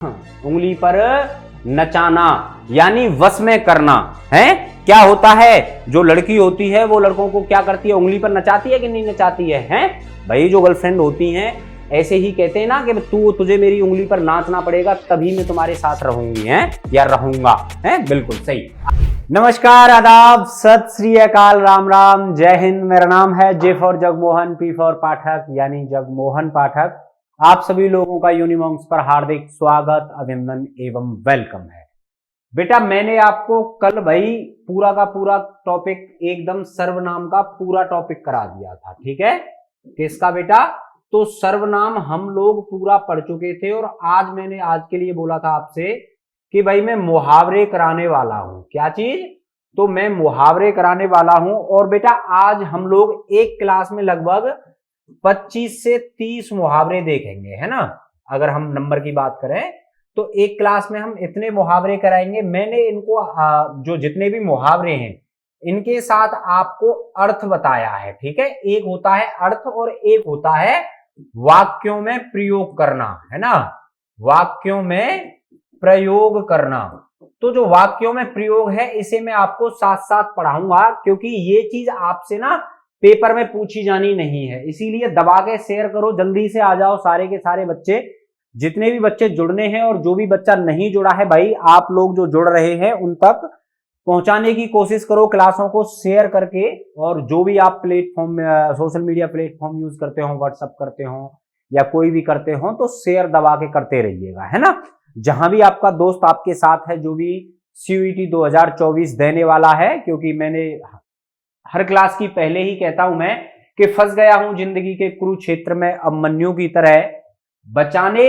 उंगली पर नचाना यानी वश में करना है। क्या होता है, जो लड़की होती है वो लड़कों को क्या करती है, उंगली पर नचाती है कि नहीं नचाती है, हैं? भाई जो गर्लफ्रेंड होती हैं ऐसे ही कहते हैं ना कि तुझे मेरी उंगली पर नाचना पड़ेगा तभी मैं तुम्हारे साथ रहूंगी, हैं या रहूंगा, हैं? बिल्कुल सही। नमस्कार, आदाब, सत श्री अकाल, राम राम, जय हिंद। मेरा नाम है J for Jagmohan, P for Pathak यानी जगमोहन पाठक। आप सभी लोगों का यूनिमॉन्क्स पर हार्दिक स्वागत, अभिनंदन एवं वेलकम है। बेटा मैंने आपको कल भाई पूरा का पूरा टॉपिक एकदम सर्वनाम का पूरा टॉपिक करा दिया था, ठीक है? किसका बेटा? तो सर्वनाम हम लोग पूरा पढ़ चुके थे और आज मैंने आज के लिए बोला था आपसे कि भाई मैं मुहावरे कराने वाला हूं। क्या चीज? तो मैं मुहावरे कराने वाला हूं। और बेटा आज हम लोग एक क्लास में लगभग 25 से 30 मुहावरे देखेंगे, है ना? अगर हम नंबर की बात करें तो एक क्लास में हम इतने मुहावरे कराएंगे। मैंने इनको जो जितने भी मुहावरे हैं इनके साथ आपको अर्थ बताया है, ठीक है? एक होता है अर्थ और एक होता है वाक्यों में प्रयोग करना, है ना? वाक्यों में प्रयोग करना। तो जो वाक्यों में प्रयोग है इसे मैं आपको साथ साथ पढ़ाऊंगा, क्योंकि ये चीज आपसे ना पेपर में पूछी जानी नहीं है। इसीलिए दबा के शेयर करो, जल्दी से आ जाओ सारे के सारे बच्चे, जितने भी बच्चे जुड़ने हैं। और जो भी बच्चा नहीं जुड़ा है भाई, आप लोग जो जुड़ रहे हैं उन तक पहुंचाने की कोशिश करो क्लासों को शेयर करके। और जो भी आप platform social media platform use करते हो, व्हाट्सएप करते हो या कोई भी करते हो, तो शेयर दबा के करते रहिएगा, है ना? जहां भी आपका दोस्त आपके साथ है जो भी सीयूईटी 2024 देने वाला है, क्योंकि मैंने हर क्लास की पहले ही कहता हूं मैं कि फंस गया हूं जिंदगी के कुरुक्षेत्र में अभिमन्यु की तरह, बचाने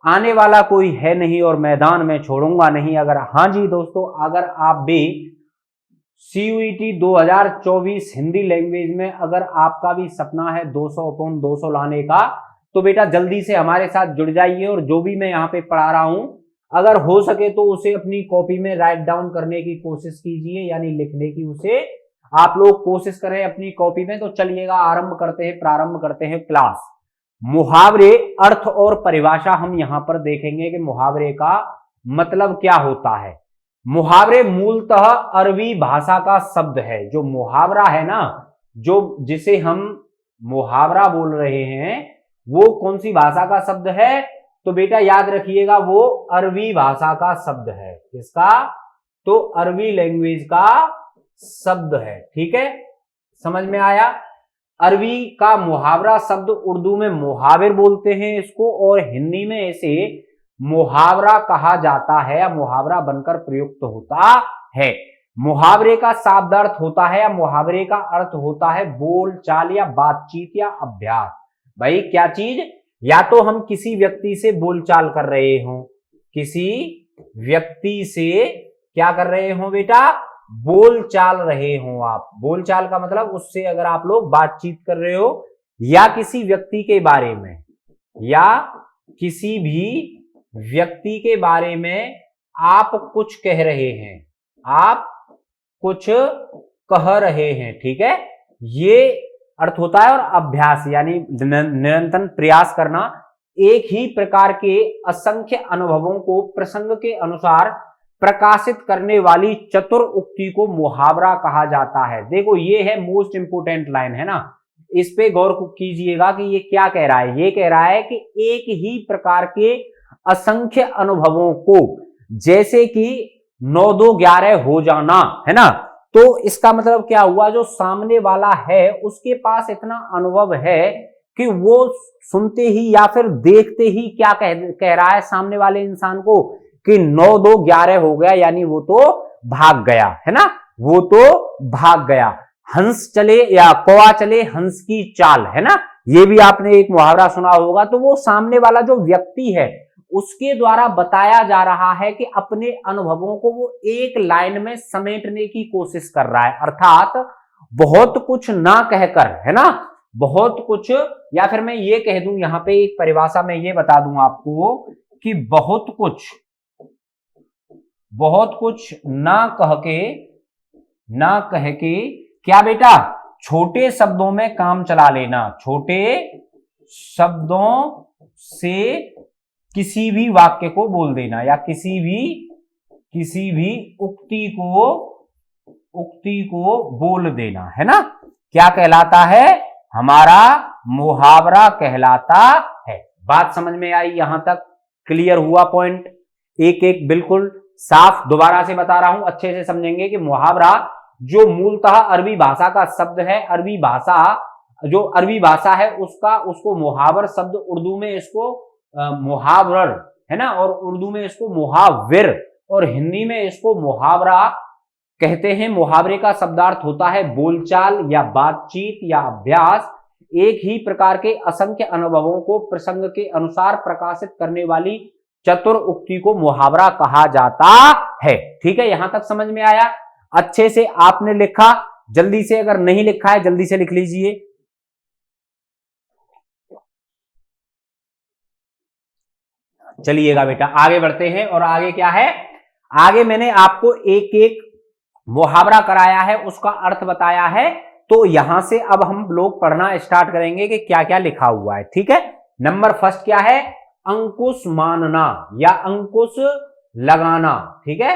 आने वाला कोई है नहीं और मैदान में छोड़ूंगा नहीं। अगर हाँ जी दोस्तों, अगर आप भी सीयूईटी 2024 हिंदी लैंग्वेज में अगर आपका भी सपना है 200/200 लाने का, तो बेटा जल्दी से हमारे साथ जुड़ जाइए। और जो भी मैं यहाँ पे पढ़ा रहा हूं अगर हो सके तो उसे अपनी कॉपी में राइट डाउन करने की कोशिश कीजिए, यानी लिखने की उसे आप लोग कोशिश करें अपनी कॉपी में। तो चलिएगा प्रारंभ करते हैं क्लास। मुहावरे, अर्थ और परिभाषा हम यहां पर देखेंगे कि मुहावरे का मतलब क्या होता है। मुहावरे मूलतः अरबी भाषा का शब्द है। जो मुहावरा है ना, जो जिसे हम मुहावरा बोल रहे हैं, वो कौन सी भाषा का शब्द है? तो बेटा याद रखिएगा, वो अरबी भाषा का शब्द है। किसका? तो अरबी लैंग्वेज का शब्द है, ठीक है? समझ में आया? अरबी का मुहावरा शब्द उर्दू में मुहाविर बोलते हैं इसको, और हिंदी में इसे मुहावरा कहा जाता है या मुहावरा बनकर प्रयुक्त होता है। मुहावरे का शाब्दार्थ होता है या मुहावरे का अर्थ होता है बोल चाल या बातचीत या अभ्यास। भाई क्या चीज? या तो हम किसी व्यक्ति से बोलचाल कर रहे हो, किसी व्यक्ति से क्या कर रहे हो बेटा? बोल चाल रहे हो आप। बोलचाल का मतलब उससे अगर आप लोग बातचीत कर रहे हो, या किसी व्यक्ति के बारे में, या किसी भी व्यक्ति के बारे में आप कुछ कह रहे हैं, आप कुछ कह रहे हैं, ठीक है? ये अर्थ होता है। और अभ्यास यानी निरंतर प्रयास करना, एक ही प्रकार के असंख्य अनुभवों को प्रसंग के अनुसार प्रकाशित करने वाली चतुर उक्ति को मुहावरा कहा जाता है। देखो ये है मोस्ट इंपोर्टेंट लाइन, है ना? इस पे गौर कीजिएगा कि ये क्या कह रहा है। ये कह रहा है कि एक ही प्रकार के असंख्य अनुभवों को, जैसे कि 9 2 11 हो जाना, है ना? तो इसका मतलब क्या हुआ? जो सामने वाला है उसके पास इतना अनुभव है कि वो सुनते ही या फिर देखते ही क्या कह रहा है सामने वाले इंसान को कि 9 2 11 हो गया, यानी वो तो भाग गया, है ना? वो तो भाग गया। हंस चले या कौवा चले हंस की चाल, है ना? ये भी आपने एक मुहावरा सुना होगा। तो वो सामने वाला जो व्यक्ति है उसके द्वारा बताया जा रहा है कि अपने अनुभवों को वो एक लाइन में समेटने की कोशिश कर रहा है, अर्थात बहुत कुछ ना कहकर, है ना? बहुत कुछ, या फिर मैं ये कह दूं, यहां पे एक परिभाषा में ये बता दूं आपको कि बहुत कुछ ना कह के क्या बेटा? छोटे शब्दों में काम चला लेना। छोटे शब्दों से किसी भी वाक्य को बोल देना या किसी भी उक्ति को बोल देना, है ना, क्या कहलाता है, हमारा मुहावरा कहलाता है। बात समझ में आई यहां तक? क्लियर हुआ पॉइंट? एक एक बिल्कुल साफ दोबारा से बता रहा हूं, अच्छे से समझेंगे कि मुहावरा जो मूलतः अरबी भाषा का शब्द है, अरबी भाषा है उसको मुहावर शब्द, उर्दू में इसको मुहावरर, है ना, और उर्दू में इसको मुहाविर और हिंदी में इसको मुहावरा कहते हैं। मुहावरे का शब्दार्थ होता है बोलचाल या बातचीत या अभ्यास, एक ही प्रकार के असंख्य अनुभवों को प्रसंग के अनुसार प्रकाशित करने वाली चतुर उक्ति को मुहावरा कहा जाता है। ठीक है, यहां तक समझ में आया? अच्छे से आपने लिखा, जल्दी से, अगर नहीं लिखा है जल्दी से लिख लीजिए। चलिएगा बेटा, आगे बढ़ते हैं। और आगे क्या है? आगे मैंने आपको एक एक मुहावरा कराया है, उसका अर्थ बताया है। तो यहां से अब हम लोग पढ़ना स्टार्ट करेंगे कि क्या क्या लिखा हुआ है। ठीक है, नंबर फर्स्ट क्या है? अंकुश मानना या अंकुश लगाना। ठीक है,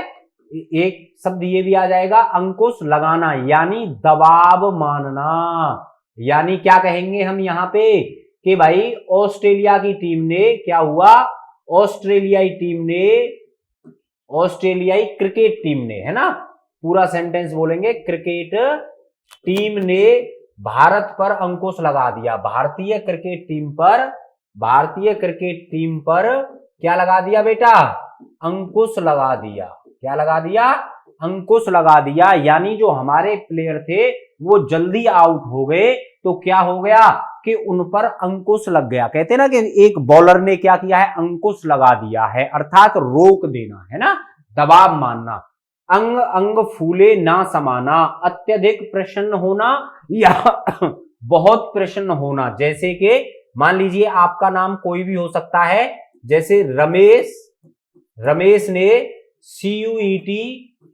एक शब्द ये भी आ जाएगा, अंकुश लगाना, यानी दबाव मानना। यानी क्या कहेंगे हम यहां पे कि भाई ऑस्ट्रेलिया की टीम ने, क्या हुआ, ऑस्ट्रेलियाई क्रिकेट टीम ने, है ना, पूरा सेंटेंस बोलेंगे, क्रिकेट टीम ने भारत पर अंकुश लगा दिया। भारतीय क्रिकेट टीम पर क्या लगा दिया बेटा? अंकुश लगा दिया। क्या लगा दिया? अंकुश लगा दिया। यानी जो हमारे प्लेयर थे वो जल्दी आउट हो गए, तो क्या हो गया कि उन पर अंकुश लग गया। कहते ना कि एक बॉलर ने क्या किया है? अंकुश लगा दिया है, अर्थात रोक देना, है ना, दबाव मानना। अंग अंग फूले ना समाना, अत्यधिक प्रसन्न होना या बहुत प्रसन्न होना। जैसे कि मान लीजिए आपका नाम कोई भी हो सकता है, जैसे रमेश ने CUET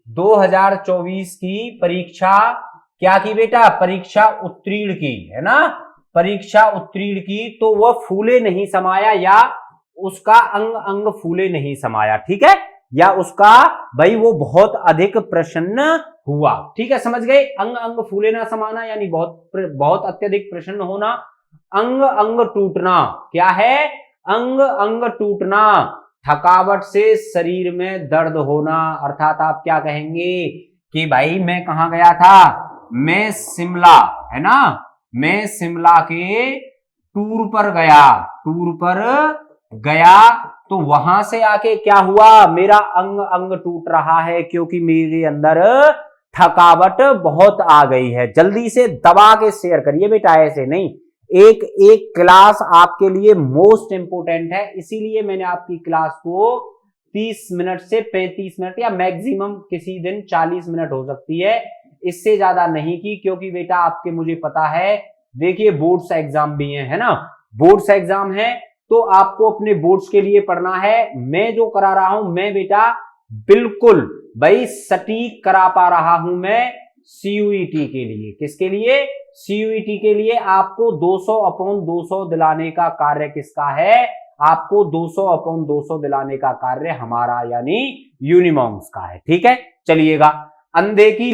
2024 की परीक्षा क्या की बेटा? परीक्षा उत्तीर्ण की, है ना, परीक्षा उत्तीर्ण की, तो वह फूले नहीं समाया या उसका अंग अंग फूले नहीं समाया। ठीक है, या उसका भाई वो बहुत अधिक प्रसन्न हुआ। ठीक है, समझ गए? अंग अंग फूले ना समाना यानी बहुत अत्यधिक प्रसन्न होना। अंग अंग टूटना क्या है? अंग अंग टूटना, थकावट से शरीर में दर्द होना। अर्थात आप क्या कहेंगे कि भाई मैं कहां गया था? मैं शिमला, है ना, मैं शिमला के टूर पर गया, तो वहां से आके क्या हुआ? मेरा अंग अंग टूट रहा है क्योंकि मेरे अंदर थकावट बहुत आ गई है। जल्दी से दबा के शेयर करिए बेटा, ऐसे नहीं। एक एक क्लास आपके लिए मोस्ट इंपोर्टेंट है, इसीलिए मैंने आपकी क्लास को 30 मिनट से 35 मिनट या मैक्सिमम किसी दिन 40 मिनट हो सकती है, इससे ज्यादा नहीं की, क्योंकि बेटा आपके, मुझे पता है, देखिए बोर्ड्स एग्जाम भी है ना, बोर्ड्स एग्जाम है, तो आपको अपने बोर्ड्स के लिए पढ़ना है। मैं जो करा रहा हूं, मैं बेटा बिल्कुल भाई सटीक करा पा रहा हूं मैं CUET के लिए। किसके लिए? CUET के लिए। आपको 200/200 दिलाने का कार्य किसका है? आपको 200/200 दिलाने का कार्य हमारा यानी यूनिमॉन्क्स का है। ठीक है, चलिएगा। अंधे की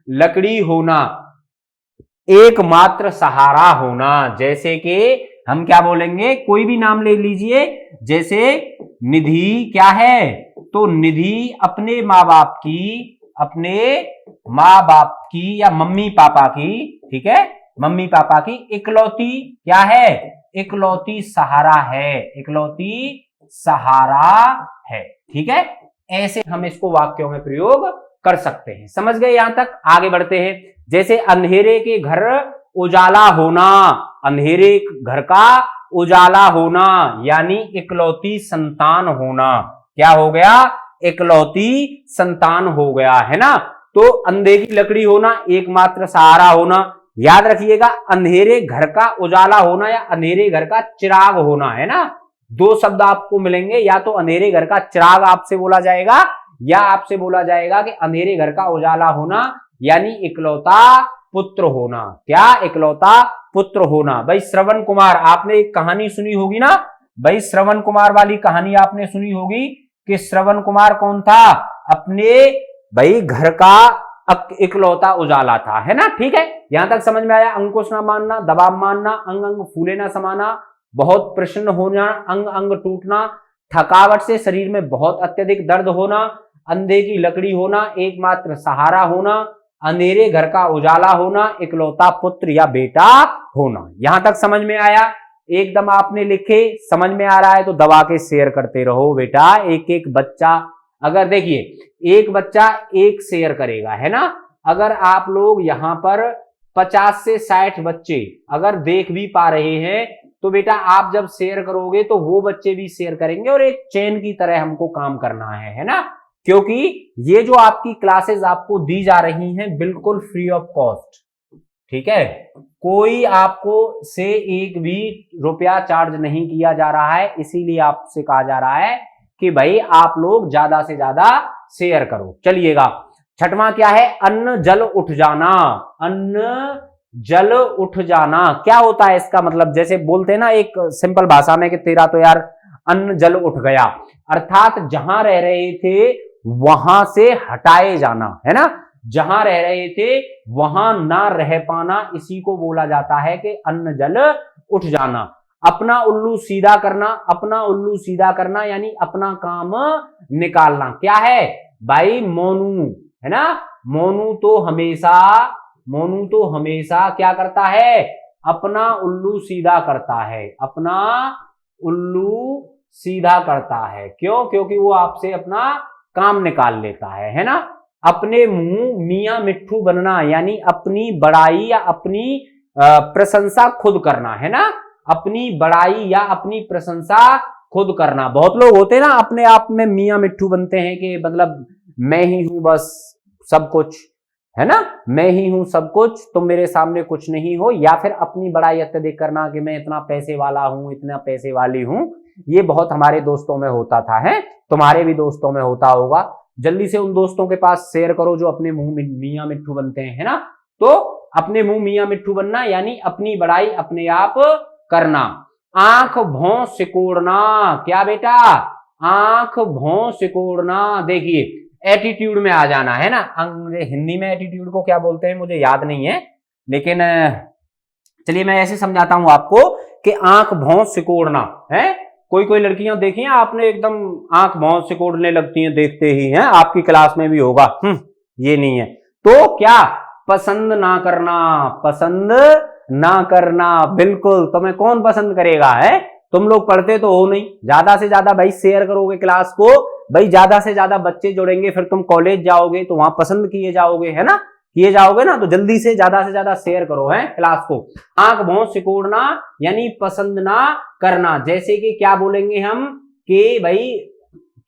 लकड़ी होना, एकमात्र सहारा होना। जैसे कि हम क्या बोलेंगे, कोई भी नाम ले लीजिए, जैसे निधि क्या है? तो निधि अपने माँ बाप की या मम्मी पापा की, ठीक है, मम्मी पापा की इकलौती क्या है? इकलौती सहारा है। ठीक है, ऐसे हम इसको वाक्यों में प्रयोग कर सकते हैं। समझ गए यहां तक? आगे बढ़ते हैं। जैसे अंधेरे के घर उजाला होना, अंधेरे घर का उजाला होना यानी इकलौती संतान होना। क्या हो गया? इकलौती संतान हो गया, है ना। तो अंधे की लकड़ी होना, एकमात्र सहारा होना। याद रखिएगा, अंधेरे घर का उजाला होना या अंधेरे घर का चिराग होना, है ना। दो शब्द आपको मिलेंगे, या तो अंधेरे घर का चिराग आपसे बोला जाएगा, या आपसे बोला जाएगा कि अंधेरे घर का उजाला होना यानी इकलौता पुत्र होना। क्या? इकलौता पुत्र होना। भाई श्रवण कुमार, आपने एक कहानी सुनी होगी ना भाई, श्रवण कुमार वाली कहानी आपने सुनी होगी कि श्रवण कुमार कौन था, अपने भाई घर का इकलौता उजाला था, है ना। ठीक है, यहां तक समझ में आया। अंकुश ना मानना, दबाव मानना, अंग अंग फूले ना समाना, बहुत प्रसन्न होना, अंग अंग टूटना, थकावट से शरीर में बहुत अत्यधिक दर्द होना, अंधे की लकड़ी होना, एकमात्र सहारा होना, अंधेरे घर का उजाला होना, इकलौता पुत्र या बेटा होना। यहां तक समझ में आया। एकदम आपने लिखे, समझ में आ रहा है तो दबा के शेयर करते रहो बेटा। एक एक बच्चा, अगर देखिए एक बच्चा एक शेयर करेगा, है ना। अगर आप लोग यहां पर 50 से 60 बच्चे अगर देख भी पा रहे हैं तो बेटा आप जब शेयर करोगे तो वो बच्चे भी शेयर करेंगे और एक चेन की तरह हमको काम करना है ना। क्योंकि ये जो आपकी क्लासेस आपको दी जा रही हैं बिल्कुल फ्री ऑफ कॉस्ट, ठीक है। कोई आपको से एक भी रुपया चार्ज नहीं किया जा रहा है, इसीलिए आपसे कहा जा रहा है कि भाई आप लोग ज्यादा से ज्यादा शेयर करो। चलिएगा, छठवां क्या है, अन्न जल उठ जाना। अन्न जल उठ जाना क्या होता है इसका मतलब, जैसे बोलते हैं ना एक सिंपल भाषा में कि तेरा तो यार अन्न जल उठ गया, अर्थात जहां रह रहे थे वहां से हटाए जाना, है ना। जहां रह रहे थे वहां ना रह पाना, इसी को बोला जाता है कि अन्न जल उठ जाना। अपना उल्लू सीधा करना, अपना उल्लू सीधा करना यानी अपना काम निकालना। क्या है भाई, मोनू, है ना। मोनू तो हमेशा क्या करता है, अपना उल्लू सीधा करता है, अपना उल्लू सीधा करता है। क्यों, क्योंकि वो आपसे अपना काम निकाल लेता है ना। अपने मुंह मियां मिट्ठू बनना यानी अपनी बड़ाई या अपनी प्रशंसा खुद करना, है ना। अपनी बड़ाई या अपनी प्रशंसा खुद करना। बहुत लोग होते हैं ना अपने आप में मियां मिट्ठू बनते हैं कि मतलब मैं ही हूं बस सब कुछ, है ना, मैं ही हूं सब कुछ, तुम मेरे सामने कुछ नहीं हो। या फिर अपनी बड़ाई अत्यधिक करना कि मैं इतना पैसे वाला हूं, इतना पैसे वाली हूं। ये बहुत हमारे दोस्तों में होता था, है, तुम्हारे भी दोस्तों में होता होगा। जल्दी से उन दोस्तों के पास शेयर करो जो अपने मुंह मियां मिट्ठू बनते हैं, है ना। तो अपने मुंह मियां मिट्ठू बनना यानी अपनी बड़ाई अपने आप करना। आंख भौं सिकोड़ना, क्या बेटा, आंख भौं सिकोड़ना। देखिए एटीट्यूड में आ जाना, है ना। हिंदी में एटीट्यूड को क्या बोलते हैं मुझे याद नहीं है, लेकिन चलिए मैं ऐसे समझाता हूं आपको कि आंख भौं सिकोड़ना है। कोई कोई लड़कियां देखी हैं आपने, एकदम आंख भौं सिकोड़ने लगती हैं देखते ही, हैं, आपकी क्लास में भी होगा। ये नहीं है तो क्या, पसंद ना करना, पसंद ना करना। बिल्कुल, तुम्हें कौन पसंद करेगा, है, तुम लोग पढ़ते तो हो नहीं। ज्यादा से ज्यादा भाई शेयर करोगे क्लास को, भाई ज्यादा से ज्यादा बच्चे जुड़ेंगे, फिर तुम कॉलेज जाओगे तो वहां पसंद किए जाओगे, है ना, किए जाओगे ना। तो जल्दी से ज्यादा शेयर करो, है, क्लास को। आंख भौं सिकोड़ना यानी पसंद ना करना। जैसे कि क्या बोलेंगे हम कि भाई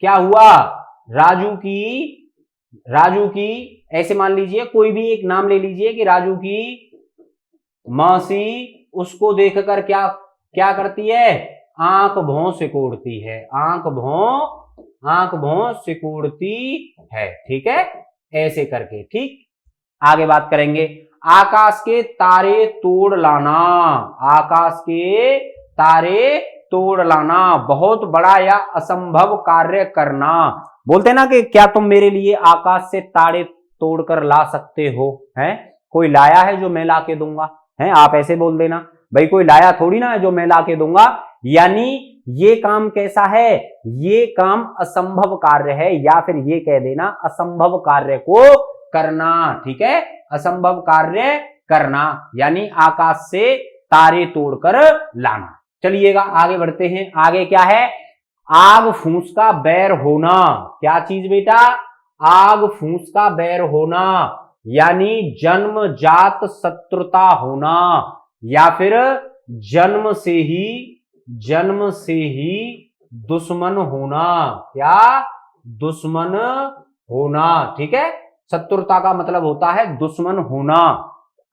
क्या हुआ, राजू की ऐसे मान लीजिए, कोई भी एक नाम ले लीजिए कि राजू की मौसी उसको देखकर क्या क्या करती है, आंख भौं सिकोड़ती है, आंख भौं सिकोड़ती है। ठीक है, ऐसे करके। ठीक, आगे बात करेंगे। आकाश के तारे तोड़ लाना, आकाश के तारे तोड़ लाना, बहुत बड़ा या असंभव कार्य करना। बोलते ना कि क्या तुम मेरे लिए आकाश से तारे तोड़कर ला सकते हो, हैं, कोई लाया है जो मैं ला के दूंगा, हैं, आप ऐसे बोल देना भाई कोई लाया थोड़ी ना है जो मैं ला के दूंगा। यानी ये काम कैसा है, ये काम असंभव कार्य है, या फिर ये कह देना असंभव कार्य को करना। ठीक है, असंभव कार्य करना यानी आकाश से तारे तोड़कर लाना। चलिएगा आगे बढ़ते हैं। आगे क्या है, आग फूंस का बैर होना। क्या चीज बेटा, आग फूंस का बैर होना यानी जन्मजात शत्रुता होना, या फिर जन्म से ही दुश्मन होना। क्या, दुश्मन होना। ठीक है, शत्रुता का मतलब होता है दुश्मन होना।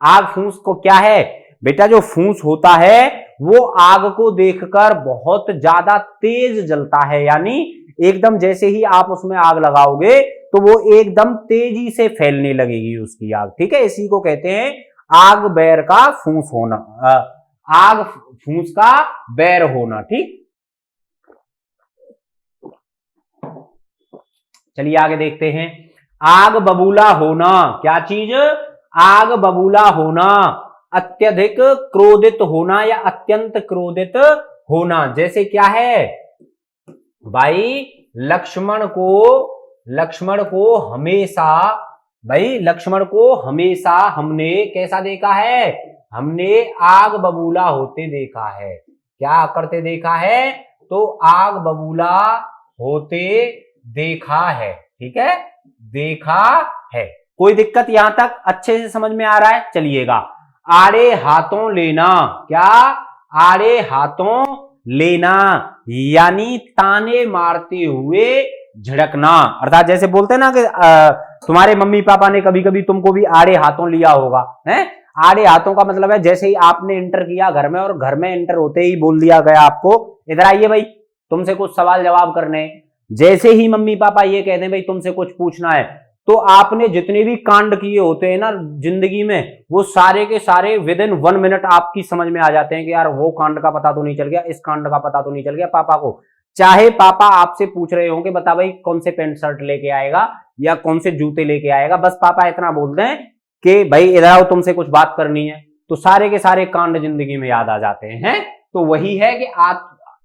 आग फूंस को क्या है बेटा, जो फूंस होता है वो आग को देखकर बहुत ज्यादा तेज जलता है, यानी एकदम जैसे ही आप उसमें आग लगाओगे तो वो एकदम तेजी से फैलने लगेगी उसकी आग। ठीक है, इसी को कहते हैं आग बैर का फूस होना, आग फूस का बैर होना। ठीक, चलिए आगे देखते हैं। आग बबूला होना, क्या चीज? आग बबूला होना, अत्यधिक क्रोधित होना या अत्यंत क्रोधित होना। जैसे क्या है भाई, लक्ष्मण को हमेशा, भाई लक्ष्मण को हमेशा हमने कैसा देखा है? हमने आग बबूला होते देखा है। क्या करते देखा है? तो आग बबूला होते देखा है। ठीक है, देखा है। कोई दिक्कत यहां तक अच्छे से समझ में आ रहा है? चलिएगा, आड़े हाथों लेना, क्या? आड़े हाथों लेना यानी ताने मारते हुए झड़कना। अर्थात जैसे बोलते हैं ना कि तुम्हारे मम्मी पापा ने कभी कभी तुमको भी आड़े हाथों लिया होगा, है? आड़े हाथों का मतलब है जैसे ही आपने इंटर किया घर में और घर में इंटर होते ही बोल दिया गया आपको, इधर आइए भाई तुमसे कुछ सवाल जवाब करने। जैसे ही मम्मी पापा ये कहते हैं भाई तुमसे कुछ पूछना है, तो आपने जितने भी कांड किए होते हैं ना जिंदगी में, वो सारे के सारे विद इन 1 मिनट आपकी समझ में आ जाते हैं कि यार वो कांड का पता तो नहीं चल गया, इस कांड का पता तो नहीं चल गया पापा को। चाहे पापा आपसे पूछ रहे होंगे बता भाई कौन से पैंट शर्ट लेके आएगा या कौन से जूते लेके आएगा, बस पापा इतना बोल दें कि भाई इधर आओ तुमसे कुछ बात करनी है, तो सारे के सारे कांड जिंदगी में याद आ जाते हैं। तो वही है कि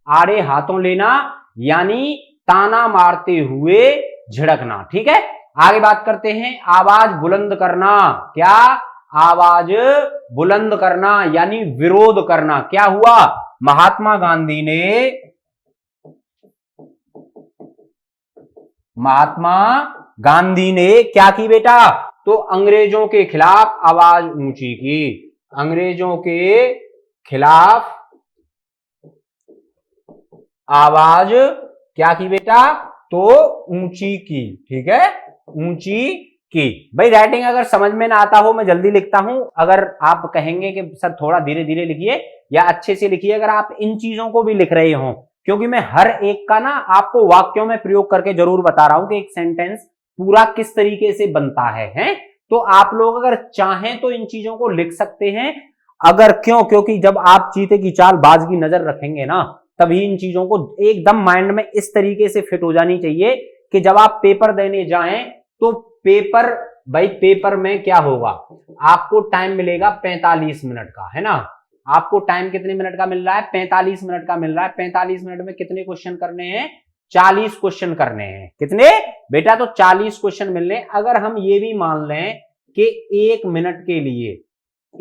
आड़े हाथों लेना यानी ताना मारते हुए झड़कना। ठीक है, आगे बात करते हैं। आवाज बुलंद करना, क्या? आवाज बुलंद करना यानी विरोध करना। क्या हुआ? महात्मा गांधी ने क्या की बेटा? तो अंग्रेजों के खिलाफ आवाज ऊंची की, अंग्रेजों के खिलाफ आवाज क्या की बेटा? तो ऊंची की। ठीक है, ऊंची की। भाई राइटिंग अगर समझ में ना आता हो मैं जल्दी लिखता हूं, अगर आप कहेंगे कि सर थोड़ा धीरे धीरे लिखिए या अच्छे से लिखिए, अगर आप इन चीजों को भी लिख रहे हो, क्योंकि मैं हर एक का ना आपको वाक्यों में प्रयोग करके जरूर बता रहा हूं कि एक सेंटेंस पूरा किस तरीके से बनता है? तो आप लोग अगर चाहें तो इन चीजों को लिख सकते हैं। अगर क्योंकि जब आप चीते की चाल बाज की नजर रखेंगे ना, तभी इन चीजों को एकदम माइंड में इस तरीके से फिट हो जानी चाहिए कि जब आप पेपर देने जाएं तो पेपर में क्या होगा, आपको टाइम मिलेगा 45 मिनट का, है ना? आपको टाइम कितने मिनट का मिल रहा है? 45 मिनट का मिल रहा है। 45 मिनट में कितने क्वेश्चन करने हैं? 40 क्वेश्चन करने हैं। कितने बेटा? तो 40 क्वेश्चन मिलने। अगर हम ये भी मान लें कि 1 मिनट के लिए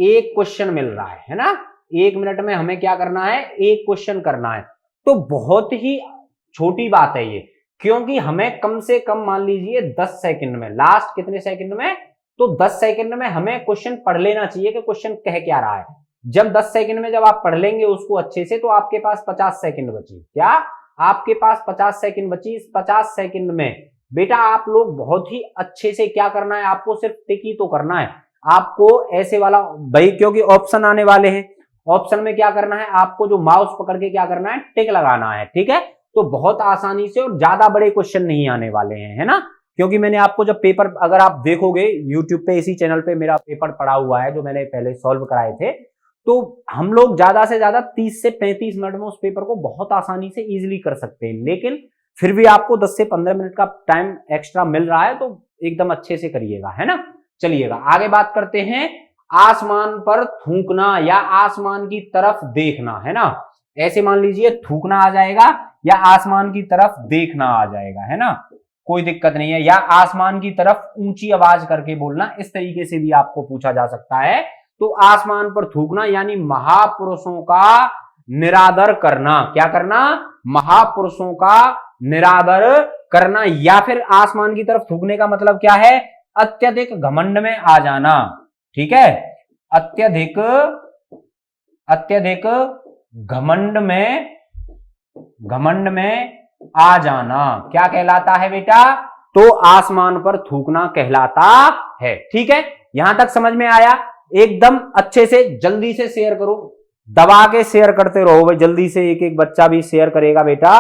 1 क्वेश्चन मिल रहा है ना? 1 मिनट में हमें क्या करना है? 1 क्वेश्चन करना है। तो बहुत ही छोटी बात है ये, क्योंकि हमें कम से कम मान लीजिए 10 सेकंड में, लास्ट कितने सेकंड में? तो 10 सेकंड में हमें क्वेश्चन पढ़ लेना चाहिए कि क्वेश्चन कह क्या रहा है। जब 10 सेकंड में जब आप पढ़ लेंगे उसको अच्छे से, तो आपके पास 50 सेकंड बची। क्या? आपके पास 50 सेकंड बची। इस 50 सेकंड में बेटा आप लोग बहुत ही अच्छे से क्या करना है? आपको सिर्फ टिक ही तो करना है। आपको ऐसे वाला भाई, क्योंकि ऑप्शन आने वाले हैं, ऑप्शन में क्या करना है? आपको जो माउस पकड़ के क्या करना है? टिक लगाना है। ठीक है, तो बहुत आसानी से, और ज्यादा बड़े क्वेश्चन नहीं आने वाले हैं, है ना? क्योंकि मैंने आपको जब पेपर, अगर आप देखोगे YouTube पे, इसी चैनल पे मेरा पेपर पड़ा हुआ है जो मैंने पहले सॉल्व कराए थे, तो हम लोग ज्यादा से ज्यादा 30 से 35 मिनट में उस पेपर को बहुत आसानी से इजीली कर सकते हैं। लेकिन फिर भी आपको 10 से 15 मिनट का टाइम एक्स्ट्रा मिल रहा है, तो एकदम अच्छे से करिएगा, है ना? चलिएगा आगे बात करते हैं। आसमान पर थूकना या आसमान की तरफ देखना, है ना? ऐसे मान लीजिए थूकना आ जाएगा या आसमान की तरफ देखना आ जाएगा, है ना? कोई दिक्कत नहीं है। या आसमान की तरफ ऊंची आवाज करके बोलना, इस तरीके से भी आपको पूछा जा सकता है। तो आसमान पर थूकना यानी महापुरुषों का निरादर करना। क्या करना? महापुरुषों का निरादर करना। या फिर आसमान की तरफ थूकने का मतलब क्या है? अत्यधिक घमंड में आ जाना। ठीक है, अत्यधिक घमंड में आ जाना क्या कहलाता है बेटा? तो आसमान पर थूकना कहलाता है। ठीक है, यहां तक समझ में आया? एकदम अच्छे से जल्दी से शेयर करो, दबा के शेयर करते रहो भाई, जल्दी से एक एक बच्चा भी शेयर करेगा बेटा,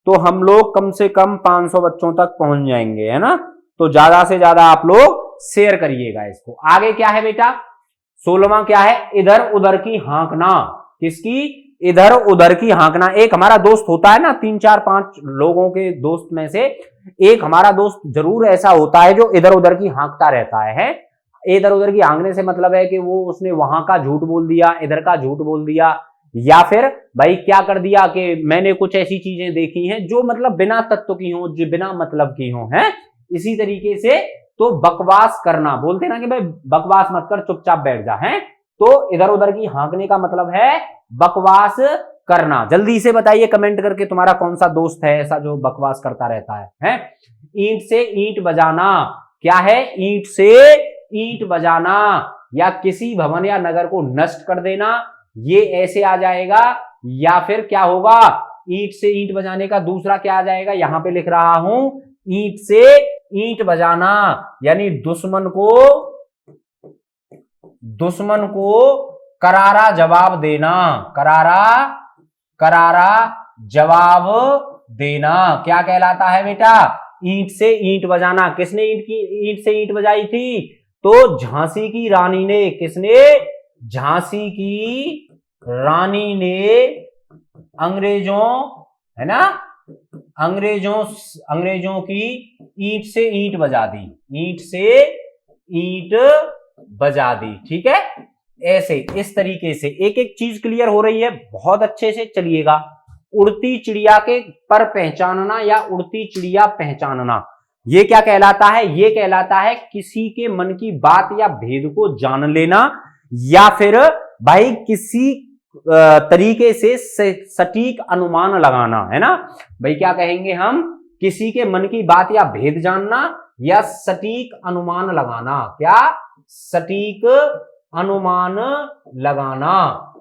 तो हम लोग कम से कम 500 बच्चों तक पहुंच जाएंगे, है ना? तो ज्यादा से ज्यादा आप लोग शेयर करिएगा इसको। आगे क्या है बेटा? 16वां क्या है, इधर उधर की हाँकना। किसकी, इधर उधर की हाँकना। एक हमारा दोस्त होता है ना, 3 4 5 लोगों के दोस्त में से एक हमारा दोस्त जरूर ऐसा होता है जो इधर उधर की हाँकता रहता है। इधर उधर की हाँकने से मतलब है कि वो उसने वहां का झूठ बोल दिया, इधर का झूठ बोल दिया, या फिर भाई क्या कर दिया कि मैंने कुछ ऐसी चीजें देखी हैं जो मतलब बिना तत्व की हो, जो बिना मतलब की हो, हैं। इसी तरीके से तो बकवास करना, बोलते ना कि भाई बकवास मत कर, चुपचाप बैठ जा, हैं। तो इधर उधर की हाँकने का मतलब है बकवास करना। जल्दी से बताइए कमेंट करके तुम्हारा कौन सा दोस्त है ऐसा जो बकवास करता रहता है, हैं। ईंट से ईंट बजाना, क्या है, ईंट से ईंट बजाना, या किसी भवन या नगर को नष्ट कर देना, ये ऐसे आ जाएगा। या फिर क्या होगा, ईंट से ईंट बजाने का दूसरा क्या आ जाएगा, यहां पे लिख रहा हूं, ईंट से ईंट बजाना यानी दुश्मन को करारा जवाब देना, करारा जवाब देना क्या कहलाता है बेटा, ईंट से ईंट बजाना। किसने ईंट से ईंट बजाई थी, तो झांसी की रानी ने। किसने, झांसी की रानी ने अंग्रेजों, है ना, अंग्रेजों की ईंट से ईंट बजा दी, ईंट से ईंट बजा दी। ठीक है, ऐसे इस तरीके से एक एक चीज क्लियर हो रही है, बहुत अच्छे से चलिएगा। उड़ती चिड़िया के पर पहचानना या उड़ती चिड़िया पहचानना, ये क्या कहलाता है, ये कहलाता है किसी के मन की बात या भेद को जान लेना, या फिर भाई किसी तरीके से सटीक अनुमान लगाना, है ना। भाई क्या कहेंगे हम, किसी के मन की बात या भेद जानना या सटीक अनुमान लगाना। क्या, सटीक अनुमान लगाना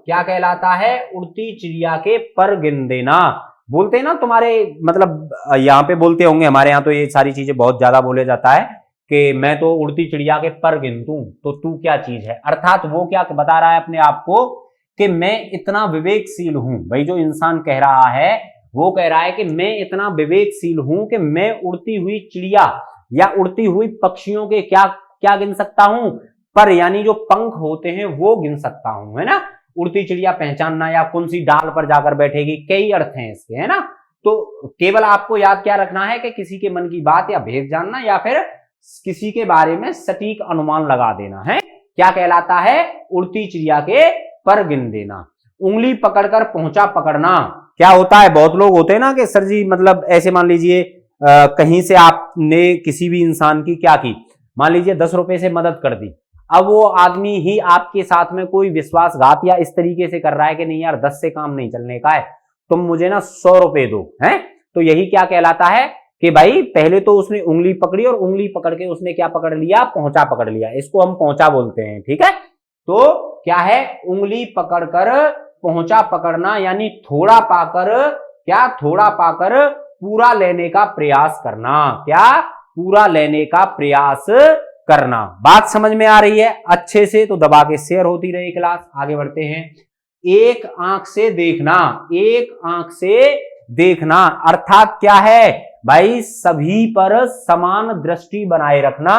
क्या कहलाता है, उड़ती चिड़िया के पर गिन देना। बोलते हैं ना तुम्हारे, मतलब यहाँ पे बोलते होंगे, हमारे यहाँ तो ये सारी चीजें बहुत ज्यादा बोले जाता है कि मैं तो उड़ती चिड़िया के पर गिन दूं, तो तू क्या चीज है। अर्थात वो क्या बता रहा है अपने आप को कि मैं इतना विवेकशील हूं। भाई जो इंसान कह रहा है वो कह रहा है कि मैं इतना विवेकशील हूं कि मैं उड़ती हुई चिड़िया या उड़ती हुई पक्षियों के क्या क्या गिन सकता हूं, पर यानी जो पंख होते हैं वो गिन सकता हूं, है ना। उड़ती चिड़िया पहचानना या कौन सी डाल पर जाकर बैठेगी, कई अर्थ हैं इसके, है ना। तो केवल आपको याद क्या रखना है कि किसी के मन की बात या भेद जानना या फिर किसी के बारे में सटीक अनुमान लगा देना है, क्या कहलाता है, उड़ती चिड़िया के पर गिन देना। उंगली पकड़कर पहुंचा पकड़ना क्या होता है, बहुत लोग होते हैं ना कि सर जी मतलब ऐसे मान लीजिए कहीं से आपने किसी भी इंसान की क्या की, मान लीजिए 10 रुपए से मदद कर दी। अब वो आदमी ही आपके साथ में कोई विश्वासघात या इस तरीके से कर रहा है कि नहीं यार 10 से काम नहीं चलने का है, तुम मुझे ना 100 रुपए दो, हैं। तो यही क्या कहलाता है कि भाई पहले तो उसने उंगली पकड़ी और उंगली पकड़ के उसने क्या पकड़ लिया, पहुंचा पकड़ लिया। इसको हम पहुंचा बोलते हैं, ठीक है। तो क्या है, उंगली पकड़कर पहुंचा पकड़ना यानी थोड़ा पाकर, क्या, थोड़ा पाकर पूरा लेने का प्रयास करना। क्या, पूरा लेने का प्रयास करना। बात समझ में आ रही है अच्छे से, तो दबा के शेयर होती रही क्लास। आगे बढ़ते हैं। एक आंख से देखना, एक आंख से देखना अर्थात क्या है भाई, सभी पर समान दृष्टि बनाए रखना,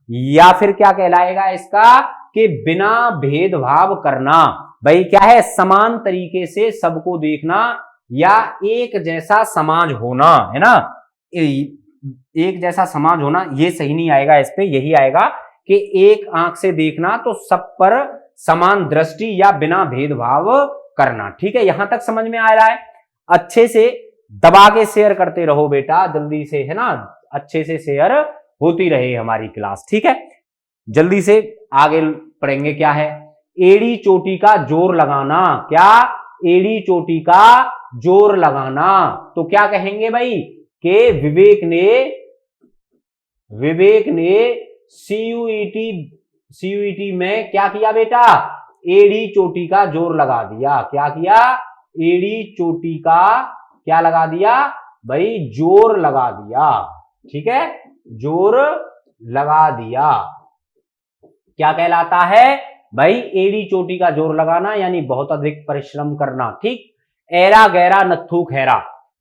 या फिर क्या कहलाएगा इसका कि बिना भेदभाव करना। भाई क्या है, समान तरीके से सबको देखना या एक जैसा समाज होना, है ना। एक जैसा समाज होना ये सही नहीं आएगा, इस पे यही आएगा कि एक आंख से देखना, तो सब पर समान दृष्टि या बिना भेदभाव करना। ठीक है, यहां तक समझ में आ रहा है। अच्छे से दबा के शेयर करते रहो बेटा, जल्दी से, है ना, अच्छे से शेयर होती रहे हमारी क्लास। ठीक है, जल्दी से आगे पढ़ेंगे। क्या है, एड़ी चोटी का जोर लगाना। क्या, एड़ी चोटी का जोर लगाना। तो क्या कहेंगे भाई कि विवेक ने सीयूईटी में क्या किया बेटा, एड़ी चोटी का जोर लगा दिया। क्या किया, एड़ी चोटी का क्या लगा दिया भाई, जोर लगा दिया। ठीक है, जोर लगा दिया क्या कहलाता है भाई, एड़ी चोटी का जोर लगाना यानी बहुत अधिक परिश्रम करना। ठीक, एरा गैरा नत्थू खैरा।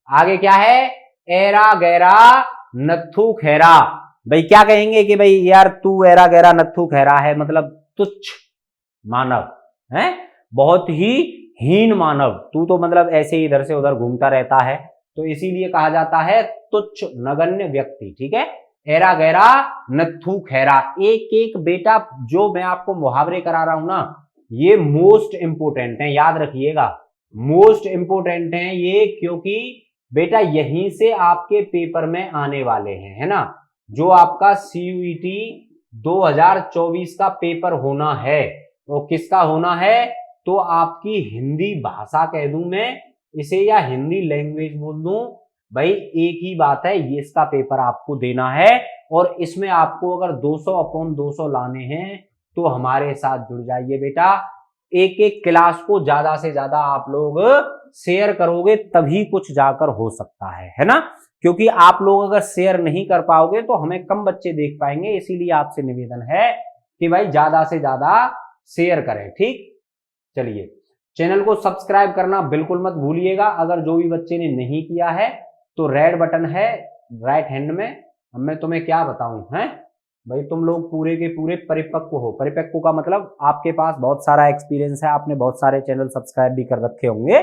आगे क्या है, एरा गैरा नत्थू खैरा। भाई क्या कहेंगे कि भाई यार तू एरा गैरा नत्थू खैरा है, मतलब तुच्छ, मानव है, बहुत ही हीन मानव, तू तो मतलब ऐसे इधर से उधर घूमता रहता है, तो इसीलिए कहा जाता है तुच्छ नगण्य व्यक्ति। ठीक है, एरा गैरा नत्थु खैरा। एक एक बेटा जो मैं आपको मुहावरे करा रहा हूं ना, ये मोस्ट इंपोर्टेंट है, याद रखिएगा, मोस्ट इंपोर्टेंट है ये, क्योंकि बेटा यहीं से आपके पेपर में आने वाले हैं, है ना। जो आपका CUET 2024 का पेपर होना है, वो किसका होना है, तो आपकी हिंदी भाषा कह दूं मैं इसे, या हिंदी लैंग्वेज बोल दूं, भाई एक ही बात है, ये इसका पेपर आपको देना है। और इसमें आपको अगर 200/200 लाने हैं तो हमारे साथ जुड़ जाइए बेटा। एक एक क्लास को ज्यादा से ज्यादा आप लोग शेयर करोगे तभी कुछ जाकर हो सकता है ना, क्योंकि आप लोग अगर शेयर नहीं कर पाओगे तो हमें कम बच्चे देख पाएंगे। इसीलिए आपसे निवेदन है कि भाई ज्यादा से ज्यादा शेयर करें। ठीक, चलिए चैनल को सब्सक्राइब करना बिल्कुल मत भूलिएगा। अगर जो भी बच्चे ने नहीं किया है तो रेड बटन है राइट हैंड में, अब मैं तुम्हें क्या बताऊं है भाई, तुम लोग पूरे के पूरे परिपक्व हो। परिपक्व का मतलब आपके पास बहुत सारा एक्सपीरियंस है, आपने बहुत सारे चैनल सब्सक्राइब भी कर रखे होंगे।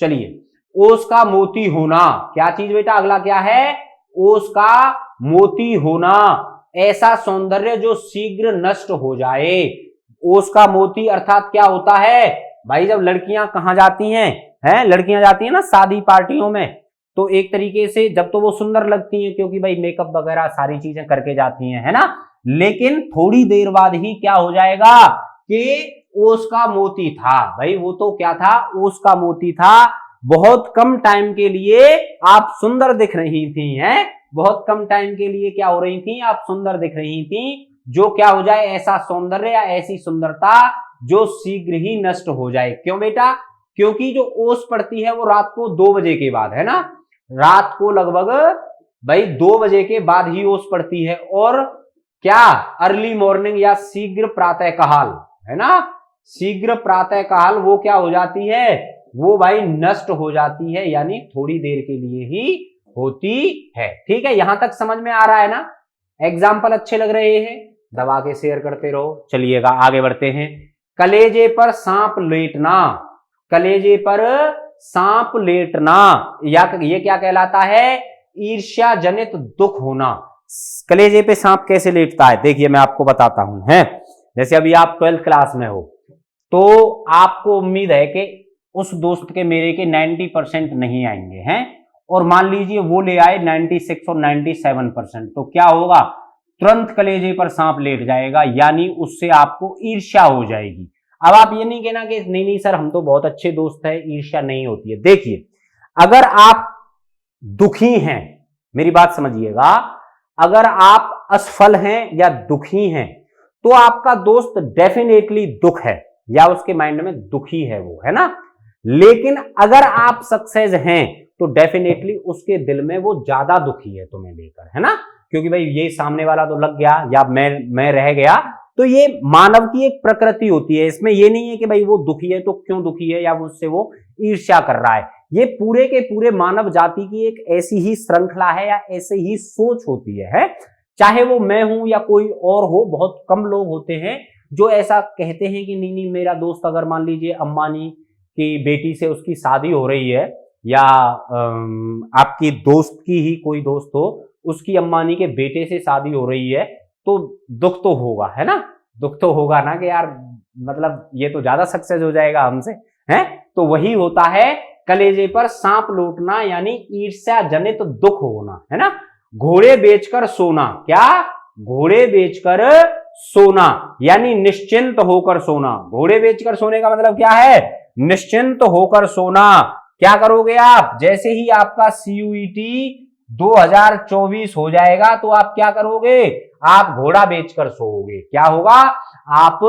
चलिए, ओस का मोती होना, क्या चीज बेटा, अगला क्या है, ओस का मोती होना, ऐसा सौंदर्य जो शीघ्र नष्ट हो जाए। ओस का मोती अर्थात क्या होता है भाई, जब लड़कियां कहां जाती हैं, लड़कियां जाती हैं ना शादी पार्टियों में, तो एक तरीके से जब तो वो सुंदर लगती हैं क्योंकि भाई मेकअप वगैरह सारी चीजें करके जाती हैं, है ना, लेकिन थोड़ी देर बाद ही क्या हो जाएगा कि ओस का मोती था, भाई वो तो क्या था, ओस का मोती था। बहुत कम टाइम के लिए आप सुंदर दिख रही थी, हैं, बहुत कम टाइम के लिए क्या हो रही थी, आप सुंदर दिख रही थी, जो क्या हो जाए, ऐसा सौंदर्य या ऐसी सुंदरता जो शीघ्र ही नष्ट हो जाए। क्यों बेटा, क्योंकि जो ओस पड़ती है वो रात को 2 बजे के बाद, है ना, रात को लगभग भाई 2 बजे के बाद ही ओस पड़ती है। और क्या, अर्ली मॉर्निंग या शीघ्र प्रातः काल, है ना, शीघ्र प्रातः काल वो क्या हो जाती है, वो भाई नष्ट हो जाती है, यानी थोड़ी देर के लिए ही होती है। ठीक है, यहां तक समझ में आ रहा है ना, एग्जाम्पल अच्छे लग रहे हैं, दबा के शेयर करते रहो। चलिएगा आगे बढ़ते हैं। कलेजे पर सांप लेटना, कलेजे पर सांप लेटना, या ये क्या कहलाता है, ईर्ष्या जनित दुख होना। कलेजे पे सांप कैसे लेटता है, देखिए मैं आपको बताता हूं, है, जैसे अभी आप 12th क्लास में हो तो आपको उम्मीद है कि उस दोस्त के मेरे के 90% नहीं आएंगे, हैं, और मान लीजिए वो ले आए 96 और 97%, तो क्या होगा, तुरंत कलेजे पर सांप लेट जाएगा, यानी उससे आपको ईर्ष्या हो जाएगी। अब आप ये नहीं कहना कि नहीं नहीं सर हम तो बहुत अच्छे दोस्त हैं, ईर्ष्या नहीं होती है। देखिए, अगर आप दुखी हैं, मेरी बात समझिएगा, अगर आप असफल हैं या दुखी हैं तो आपका दोस्त डेफिनेटली दुख है, या उसके माइंड में दुखी है वो, है ना। लेकिन अगर आप सक्सेस हैं तो डेफिनेटली उसके दिल में वो ज्यादा दुखी है तुम्हें लेकर, है ना, क्योंकि भाई ये सामने वाला तो लग गया या मैं रह गया। तो ये मानव की एक प्रकृति होती है, इसमें ये नहीं है कि भाई वो दुखी है तो क्यों दुखी है या उससे वो ईर्ष्या कर रहा है। ये पूरे के पूरे मानव जाति की एक ऐसी ही श्रृंखला है या ऐसे ही सोच होती है, चाहे वो मैं हूं या कोई और हो। बहुत कम लोग होते हैं जो ऐसा कहते हैं कि नहीं नहीं मेरा दोस्त, अगर मान लीजिए अंबानी की बेटी से उसकी शादी हो रही है, या आपकी दोस्त की ही कोई दोस्त हो, उसकी अंबानी के बेटे से शादी हो रही है, तो दुख तो होगा, है ना, दुख तो होगा ना कि यार मतलब ये तो ज्यादा सक्सेस हो जाएगा हमसे, है। तो वही होता है कलेजे पर सांप लौटना, यानी ईर्ष्या जनित दुख होना, है ना। घोड़े बेचकर सोना, क्या, घोड़े बेचकर सोना, यानी निश्चिंत होकर सोना। घोड़े बेचकर सोने का मतलब क्या है, निश्चिंत होकर सोना। क्या करोगे आप, जैसे ही आपका CUET 2024 हो जाएगा तो आप क्या करोगे, आप घोड़ा बेचकर सोओगे। क्या होगा, आप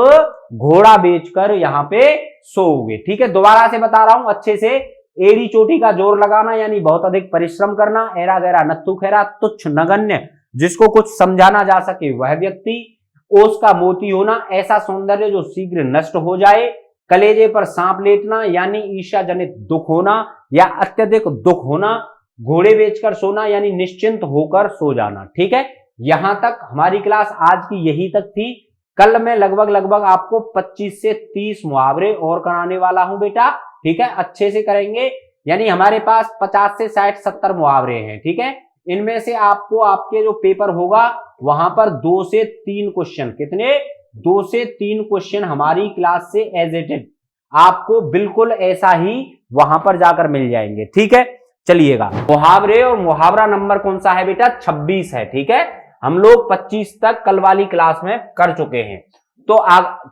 घोड़ा बेचकर यहां पे सोओगे। ठीक है, दोबारा से बता रहा हूं अच्छे से, एड़ी चोटी का जोर लगाना यानी बहुत अधिक परिश्रम करना, एरा गैरा नत्थु खैरा तुच्छ नगण्य जिसको कुछ समझाना जा सके वह व्यक्ति, ओस का मोती होना, ऐसा सौंदर्य जो शीघ्र नष्ट हो जाए, कलेजे पर सांप लेटना यानी ईर्ष्या जनित दुख होना या अत्यधिक दुख होना, घोड़े बेचकर सोना यानी निश्चिंत होकर सो जाना। ठीक है, यहां तक हमारी क्लास आज की यही तक थी। कल मैं लगभग आपको 25 से 30 मुहावरे और कराने वाला हूं बेटा, ठीक है, अच्छे से करेंगे। यानी हमारे पास 50 से 60 70 मुहावरे हैं, ठीक है। इनमें से आपको आपके जो पेपर होगा वहां पर 2 से 3 क्वेश्चन, कितने, 2 से 3 क्वेश्चन हमारी क्लास से एज इट इज आपको बिल्कुल ऐसा ही वहां पर जाकर मिल जाएंगे, ठीक है। चलिएगा, मुहावरे और मुहावरा नंबर कौन सा है बेटा, 26 है, ठीक है। हम लोग 25 तक कल वाली क्लास में कर चुके हैं। तो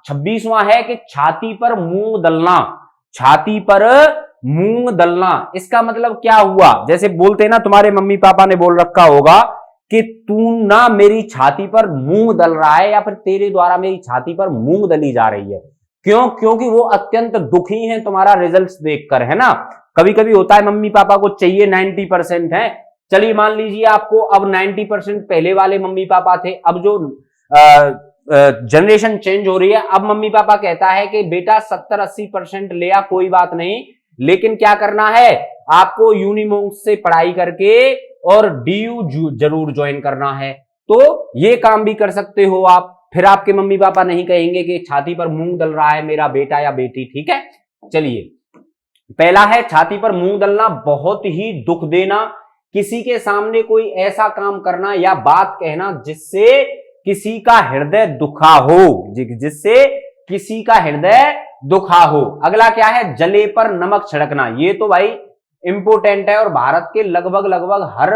26वां है कि छाती पर मूंग दलना, छाती पर मूंग दलना, इसका मतलब क्या हुआ, जैसे बोलते हैं ना, तुम्हारे मम्मी पापा ने बोल रखा होगा कि तू ना मेरी छाती पर मूंग दल रहा है, या फिर तेरे द्वारा मेरी छाती पर मूंग दली जा रही है। क्यों, क्योंकि वो अत्यंत दुखी हैं तुम्हारा रिजल्ट्स देखकर, है ना। कभी कभी होता है मम्मी पापा को चाहिए 90% है, चलिए मान लीजिए आपको अब 90% पहले वाले मम्मी पापा थे, अब जो जनरेशन चेंज हो रही है, अब मम्मी पापा कहता है कि बेटा 70-80% ले आ, कोई बात नहीं, लेकिन क्या करना है आपको, यूनिमोंक्स से पढ़ाई करके और डीयू जरूर ज्वाइन करना है। तो ये काम भी कर सकते हो आप, फिर आपके मम्मी पापा नहीं कहेंगे कि छाती पर मूंग दल रहा है मेरा बेटा या बेटी, ठीक है। चलिए, पहला है छाती पर मूंग दलना, बहुत ही दुख देना, किसी के सामने कोई ऐसा काम करना या बात कहना जिससे किसी का हृदय दुखा हो, जिससे किसी का हृदय दुखा हो। अगला क्या है, जले पर नमक छिड़कना, ये तो भाई इंपोर्टेंट है और भारत के लगभग हर,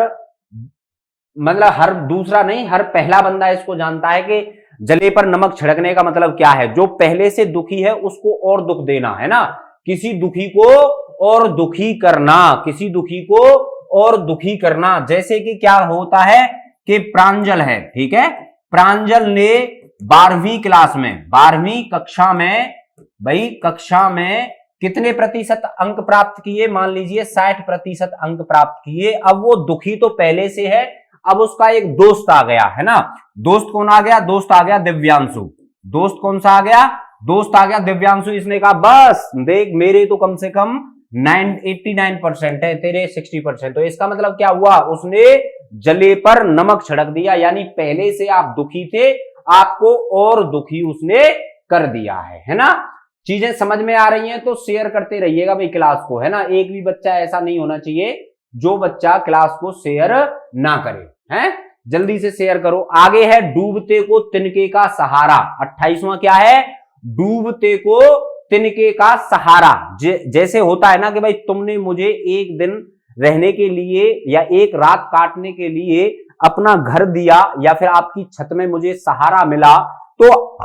मतलब हर दूसरा नहीं, हर पहला बंदा इसको जानता है कि जले पर नमक छिड़कने का मतलब क्या है। जो पहले से दुखी है उसको और दुख देना, है ना, किसी दुखी को और दुखी करना, किसी दुखी को और दुखी करना। जैसे कि क्या होता है कि प्रांजल है, ठीक है, प्रांजल ने 12वीं क्लास में, 12वीं कक्षा में, भाई कक्षा में कितने प्रतिशत अंक प्राप्त किए, मान लीजिए 60% अंक प्राप्त किए। अब वो दुखी तो पहले से है, अब उसका एक दोस्त आ गया, है ना। दोस्त कौन आ गया, दोस्त आ गया दिव्यांशु। दोस्त कौन सा आ गया, दोस्त आ गया दिव्यांशु। इसने कहा बस देख मेरे तो कम से कम 89% है, तेरे 60%। तो इसका मतलब क्या हुआ, उसने जले पर नमक छिड़क दिया, यानी पहले से आप दुखी थे, आपको और दुखी उसने कर दिया है ना। चीजें समझ में आ रही हैं तो शेयर करते रहिएगा भाई क्लास को, है ना। एक भी बच्चा ऐसा नहीं होना चाहिए जो बच्चा क्लास को शेयर ना करे, हैं, जल्दी से शेयर करो। आगे है डूबते को तिनके का सहारा, 28वां क्या है, डूबते को तिनके का सहारा। जैसे होता है ना कि भाई तुमने मुझे एक दिन रहने के लिए या एक रात काटने के लिए अपना घर दिया, या फिर आपकी छत में मुझे सहारा मिला, तो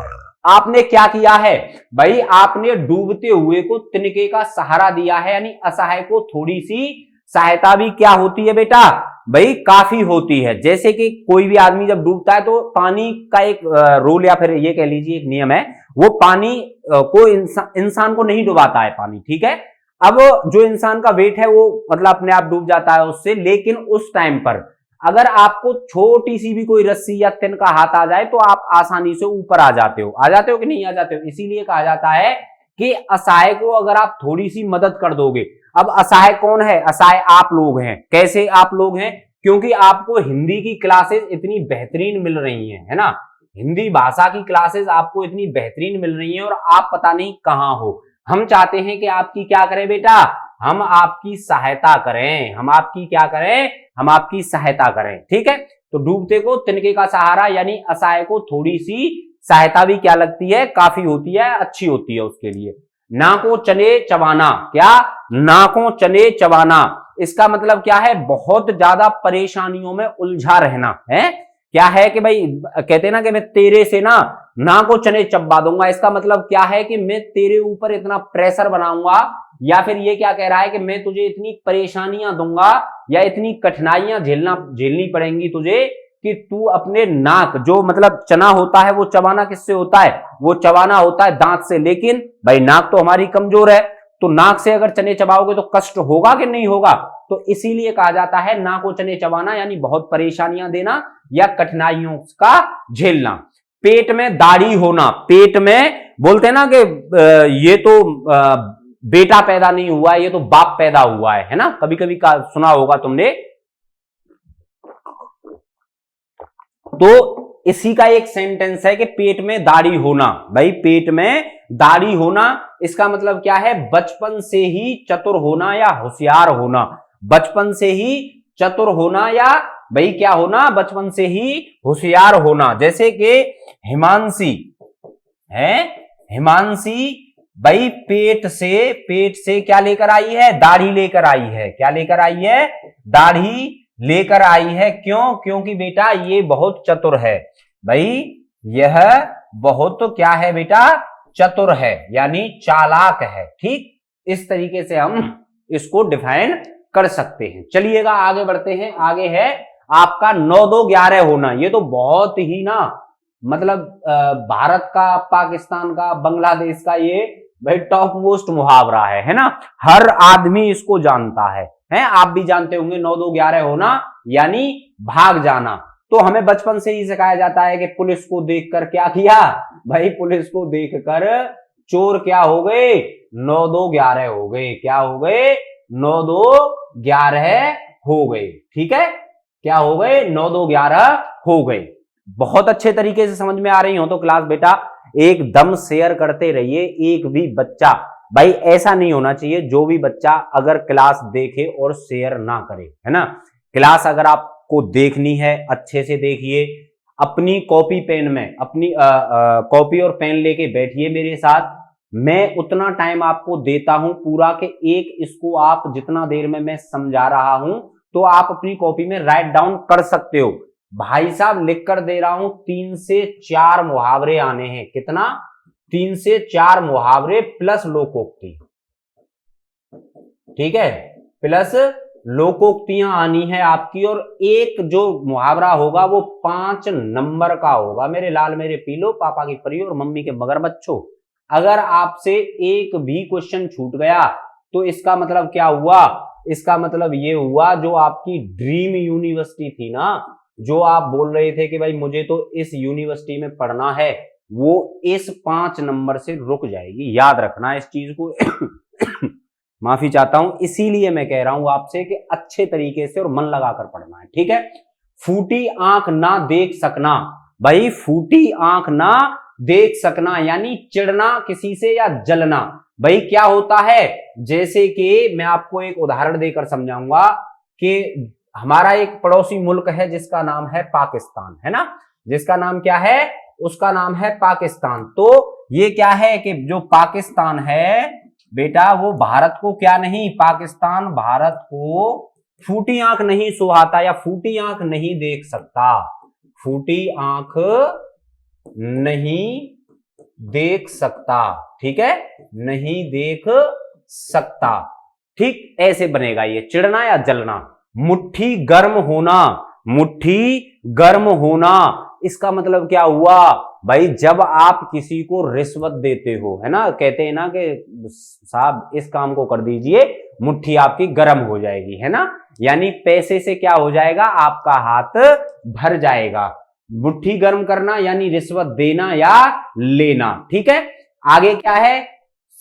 आपने क्या किया है भाई, आपने डूबते हुए को तिनके का सहारा दिया है, यानी असहाय को थोड़ी सी सहायता भी क्या होती है बेटा, भाई काफी होती है। जैसे कि कोई भी आदमी जब डूबता है तो पानी का एक रूल या फिर ये कह लीजिए एक नियम है, वो पानी को इंसान को नहीं डुबाता है पानी, ठीक है। अब जो इंसान का वेट है वो मतलब अपने आप डूब जाता है उससे, लेकिन उस टाइम पर अगर आपको छोटी सी भी कोई रस्सी या तिनका हाथ आ जाए तो आप आसानी से ऊपर आ जाते हो कि नहीं आ जाते हो। इसीलिए कहा जाता है कि असहाय को अगर आप थोड़ी सी मदद कर दोगे। अब असहाय कौन है, असहाय आप लोग हैं। कैसे आप लोग हैं, क्योंकि आपको हिंदी की क्लासेस इतनी बेहतरीन मिल रही हैं, है ना। हिंदी भाषा की क्लासेस आपको इतनी बेहतरीन मिल रही हैं और आप पता नहीं कहां हो। हम चाहते हैं कि आपकी क्या करें बेटा, हम आपकी सहायता करें, हम आपकी क्या करें, हम आपकी सहायता करें, ठीक है। तो डूबते को तिनके का सहारा, यानी असहाय को थोड़ी सी सहायता भी क्या लगती है, काफी होती है, अच्छी होती है उसके लिए। नाको चने चबाना, क्या, नाकों चने चबाना, इसका मतलब क्या है, बहुत ज्यादा परेशानियों में उलझा रहना है। क्या है कि भाई कहते हैं ना कि मैं तेरे से ना नाकों चने चबा दूंगा, इसका मतलब क्या है कि मैं तेरे ऊपर इतना प्रेशर बनाऊंगा, या फिर ये क्या कह रहा है कि मैं तुझे इतनी परेशानियां दूंगा या इतनी कठिनाइयां झेलनी पड़ेंगी तुझे कि तू अपने नाक, जो मतलब चना होता है वो चबाना किससे होता है, वो चबाना होता है दांत से, लेकिन भाई नाक तो हमारी कमजोर है, तो नाक से अगर चने चबाओगे तो कष्ट होगा कि नहीं होगा। तो इसीलिए कहा जाता है नाकों चने चबाना, यानी बहुत परेशानियां देना या कठिनाइयों का झेलना। पेट में दाढ़ी होना, पेट में बोलते हैं ना कि ये तो बेटा पैदा नहीं हुआ है, ये तो बाप पैदा हुआ है ना, कभी कभी सुना होगा तुमने। तो इसी का एक सेंटेंस है कि पेट में दाढ़ी होना। भाई पेट में दाढ़ी होना, इसका मतलब क्या है? बचपन से ही चतुर होना या होशियार होना। बचपन से ही चतुर होना या भाई क्या होना? बचपन से ही होशियार होना। जैसे कि हिमांशी है, हिमांशी भाई पेट से क्या लेकर आई है? दाढ़ी लेकर आई है। क्या लेकर आई है? दाढ़ी लेकर आई है। क्यों? क्योंकि बेटा ये बहुत चतुर है। भाई यह बहुत क्या है बेटा? चतुर है, यानी चालाक है। ठीक, इस तरीके से हम इसको डिफाइन कर सकते हैं। चलिएगा आगे बढ़ते हैं। आगे है आपका 9 2 11 होना। ये तो बहुत ही ना, मतलब भारत का, पाकिस्तान का, बांग्लादेश का ये भाई टॉप मोस्ट मुहावरा है ना। हर आदमी इसको जानता है। आप भी जानते होंगे 9 2 11 होना यानी भाग जाना। तो हमें बचपन से ही सिखाया जाता है कि पुलिस को देखकर क्या किया? भाई पुलिस को देखकर चोर क्या हो गए? 9 2 11 हो गए। क्या हो गए? 9 2 11 हो गए। ठीक है, क्या हो गए? 9 2 11 हो गए। बहुत अच्छे तरीके से समझ में आ रही हो तो क्लास बेटा एकदम शेयर करते रहिए। एक भी बच्चा, भाई ऐसा नहीं होना चाहिए जो भी बच्चा अगर क्लास देखे और शेयर ना करे, है ना। क्लास अगर आपको देखनी है अच्छे से देखिए, अपनी कॉपी पेन में, अपनी कॉपी और पेन लेके बैठिए मेरे साथ। मैं उतना टाइम आपको देता हूं पूरा कि एक इसको आप जितना देर में मैं समझा रहा हूं तो आप अपनी कॉपी में राइट डाउन कर सकते हो। भाई साहब लिख कर दे रहा हूं 3 से 4 मुहावरे आने हैं। कितना? 3 से 4 मुहावरे प्लस लोकोक्ति। ठीक है, प्लस लोकोक्तियां आनी है आपकी। और एक जो मुहावरा होगा वो 5 नंबर का होगा। मेरे लाल मेरे पीलो, पापा की परी और मम्मी के मगरमच्छो। अगर आपसे एक भी क्वेश्चन छूट गया तो इसका मतलब क्या हुआ? इसका मतलब ये हुआ जो आपकी ड्रीम यूनिवर्सिटी थी ना, जो आप बोल रहे थे कि भाई मुझे तो इस यूनिवर्सिटी में पढ़ना है, वो इस 5 नंबर से रुक जाएगी। याद रखना इस चीज को। माफी चाहता हूं, इसीलिए मैं कह रहा हूं आपसे कि अच्छे तरीके से और मन लगाकर पढ़ना है। ठीक है, फूटी आंख ना देख सकना। भाई फूटी आंख ना देख सकना यानी चिढ़ना किसी से या जलना। भाई क्या होता है? जैसे कि मैं आपको एक उदाहरण देकर समझाऊंगा कि हमारा एक पड़ोसी मुल्क है जिसका नाम है पाकिस्तान, है ना। जिसका नाम क्या है? उसका नाम है पाकिस्तान। तो ये क्या है कि जो पाकिस्तान है बेटा वो भारत को क्या नहीं, पाकिस्तान भारत को फूटी आंख नहीं सुहाता या फूटी आंख नहीं देख सकता। फूटी आंख नहीं देख सकता। ठीक है, नहीं देख सकता। ठीक, ऐसे बनेगा ये चिढ़ना या जलना। मुट्ठी गर्म होना। मुट्ठी गर्म होना इसका मतलब क्या हुआ? भाई जब आप किसी को रिश्वत देते हो, है ना, कहते हैं ना कि साहब इस काम को कर दीजिए, मुट्ठी आपकी गर्म हो जाएगी, है ना। यानी पैसे से क्या हो जाएगा? आपका हाथ भर जाएगा। मुट्ठी गर्म करना यानी रिश्वत देना या लेना। ठीक है, आगे क्या है?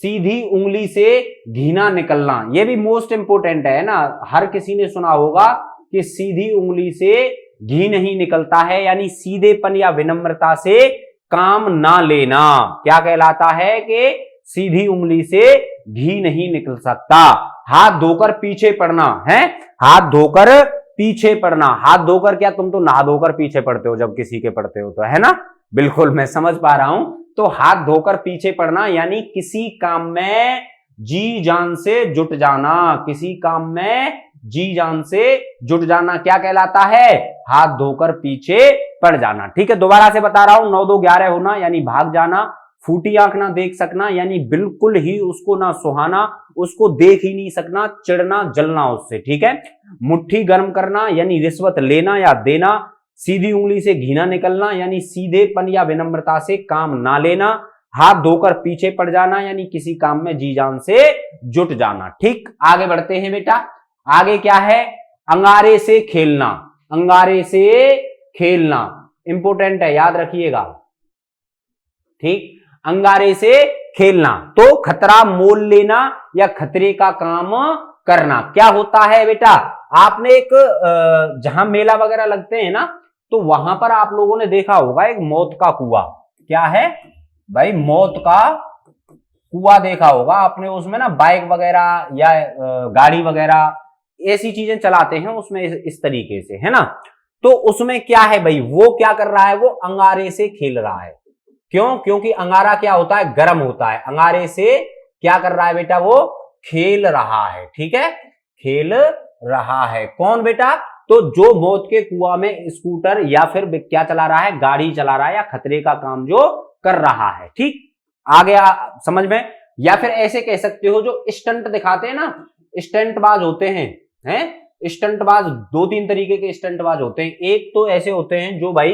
सीधी उंगली से घी ना निकलना। यह भी मोस्ट इंपोर्टेंट है ना। हर किसी ने सुना होगा कि सीधी उंगली से घी नहीं निकलता है, यानी सीधेपन या विनम्रता से काम ना लेना क्या कहलाता है? कि सीधी उंगली से घी नहीं निकल सकता। हाथ धोकर पीछे पड़ना है। हाथ धोकर पीछे पड़ना। हाथ धोकर क्या? तुम तो नहा धोकर पीछे पड़ते हो जब किसी के पड़ते हो तो, है ना। बिल्कुल मैं समझ पा रहा हूं। तो हाथ धोकर पीछे पड़ना यानी किसी काम में जी जान से जुट जाना। किसी काम में जी जान से जुट जाना क्या कहलाता है? हाथ धोकर पीछे पड़ जाना। ठीक है, दोबारा से बता रहा हूं। 9 2 11 होना यानी भाग जाना। फूटी आंख ना देख सकना यानी बिल्कुल ही उसको ना सुहाना, उसको देख ही नहीं सकना, चिढ़ना जलना उससे। ठीक है, मुट्ठी गर्म करना यानी रिश्वत लेना या देना। सीधी उंगली से घी ना निकलना यानी सीधेपन या विनम्रता से काम ना लेना। हाथ धोकर पीछे पड़ जाना यानी किसी काम में जी जान से जुट जाना। ठीक, आगे बढ़ते हैं बेटा। आगे क्या है? अंगारे से खेलना। अंगारे से खेलना इंपोर्टेंट है, याद रखिएगा। ठीक, अंगारे से खेलना तो खतरा मोल लेना या खतरे का काम करना। क्या होता है बेटा? आपने एक जहां मेला वगैरह लगते हैं ना, तो वहां पर आप लोगों ने देखा होगा एक मौत का कुआं। क्या है भाई? मौत का कुआं देखा होगा आपने। उसमें ना बाइक वगैरह या गाड़ी वगैरह ऐसी चीजें चलाते हैं उसमें, इस तरीके से, है ना। तो उसमें क्या है भाई, वो क्या कर रहा है, वो अंगारे से खेल रहा है। क्यों? क्योंकि अंगारा क्या होता है, गर्म होता है। अंगारे से क्या कर रहा है बेटा, वो खेल रहा है। ठीक है, खेल रहा है। कौन बेटा? तो जो मौत के कुआं में स्कूटर या फिर क्या चला रहा है, गाड़ी चला रहा है, या खतरे का काम जो कर रहा है। ठीक, आ गया समझ में? या फिर ऐसे कह सकते हो, जो स्टंट दिखाते हैं ना, स्टंटबाज होते हैं स्टंटबाज दो तीन तरीके के स्टंटबाज होते हैं। एक तो ऐसे होते हैं जो भाई